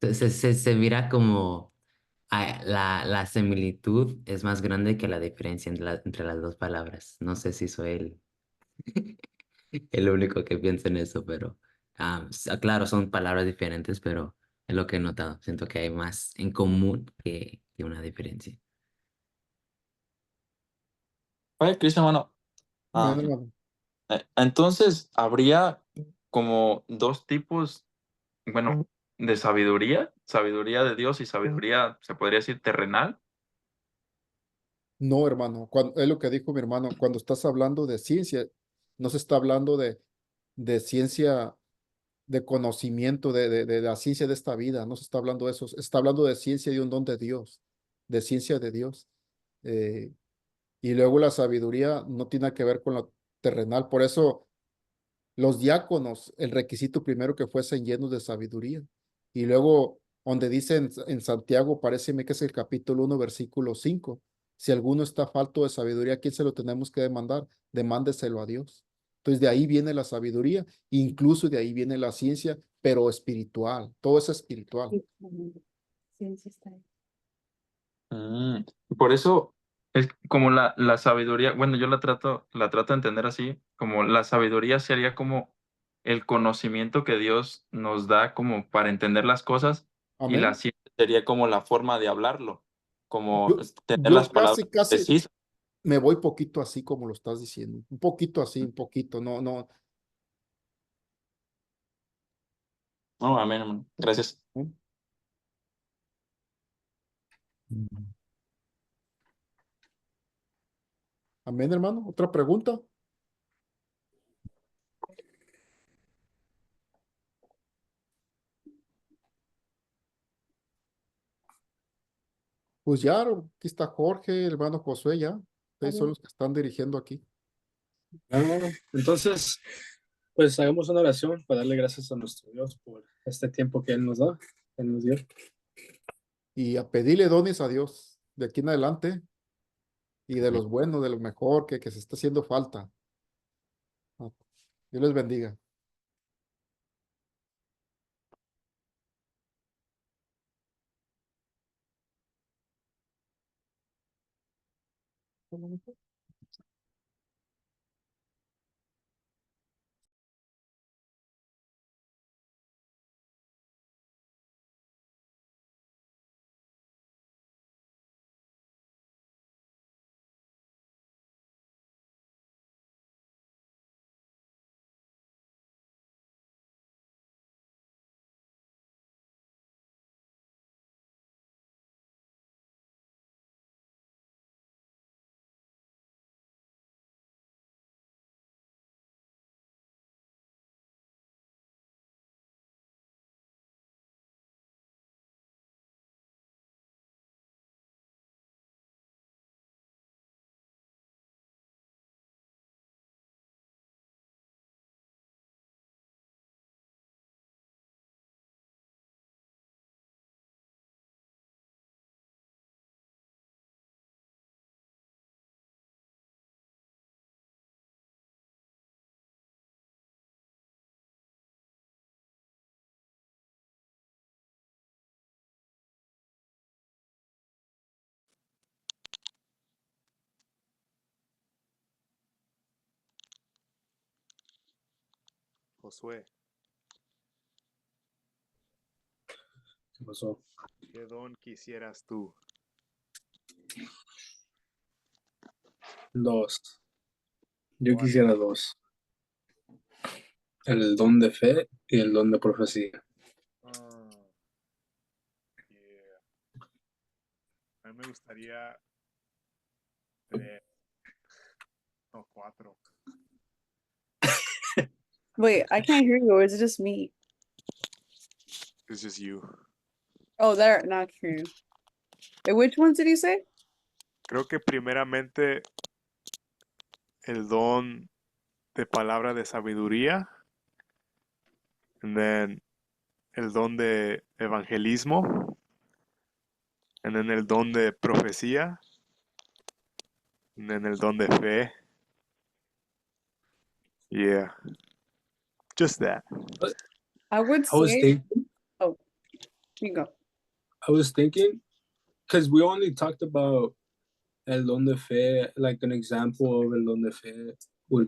Se mira como la similitud es más grande que la diferencia entre las dos palabras. No sé si soy el único que piensa en eso, pero claro, son palabras diferentes, pero es lo que he notado. Siento que hay más en común que una diferencia.
Oye, Cristian, hermano,
Amén,
am,
hermano.
entonces habría como dos tipos, bueno, de sabiduría de Dios y sabiduría, se podría decir, terrenal.
No, hermano, es lo que dijo mi hermano, cuando estás hablando de ciencia, no se está hablando de ciencia, de conocimiento, de la ciencia de esta vida, no se está hablando de eso, se está hablando de ciencia de un don de Dios, de ciencia de Dios. Eh, y luego la sabiduría no tiene que ver con lo terrenal, por eso los diáconos, el requisito primero que fuesen llenos de sabiduría, y luego donde dice en Santiago, paréceme que es el capítulo 1, versículo 5. Si alguno está falto de sabiduría, ¿a quién se lo tenemos que demandar? Demándeselo a Dios. Entonces de ahí viene la sabiduría, incluso de ahí viene la ciencia, pero espiritual, todo es espiritual.
Ciencia está ahí.
Mm, Por eso es como la sabiduría, bueno, yo la trato de entender así, como la sabiduría sería como el conocimiento que Dios nos da como para entender las cosas, y la
Amén.
ciencia sería como la forma de hablarlo, como tener
Yo
las palabras
casi
precisas.
me voy poquito así como lo estás diciendo, un poquito así, un poquito, no, no.
No, amén, hermano. Gracias.
Amén, hermano. ¿Otra pregunta? Pues ya, aquí está Jorge, el hermano Josué, ya. Ustedes son los que están dirigiendo aquí.
Entonces, pues hagamos una oración para darle gracias a nuestro Dios por este tiempo que Él nos da, que Él nos dio.
Y a pedirle dones a Dios de aquí en adelante y de los buenos, de lo mejor que se está haciendo falta. Dios les bendiga.
Josué,
¿Qué pasó?
¿qué don quisieras tú?
2. Yo
¿Cuál?
quisiera 2. El don de fe y el don de profecía.
Ah, yeah. A mí me gustaría 3 o 4.
Wait, I can't hear you, or is it just me?
It's just you.
Oh, there, now I can hear you. Wait, which ones did you say?
Creo que primeramente el don de palabra de sabiduría, and then el don de evangelismo, and then el don de profecía, and then el don de fe. Yeah, just that.
I would
I was
say,
thinking,
oh, you go.
because we only talked about el don de fe, like an example of el don de fe would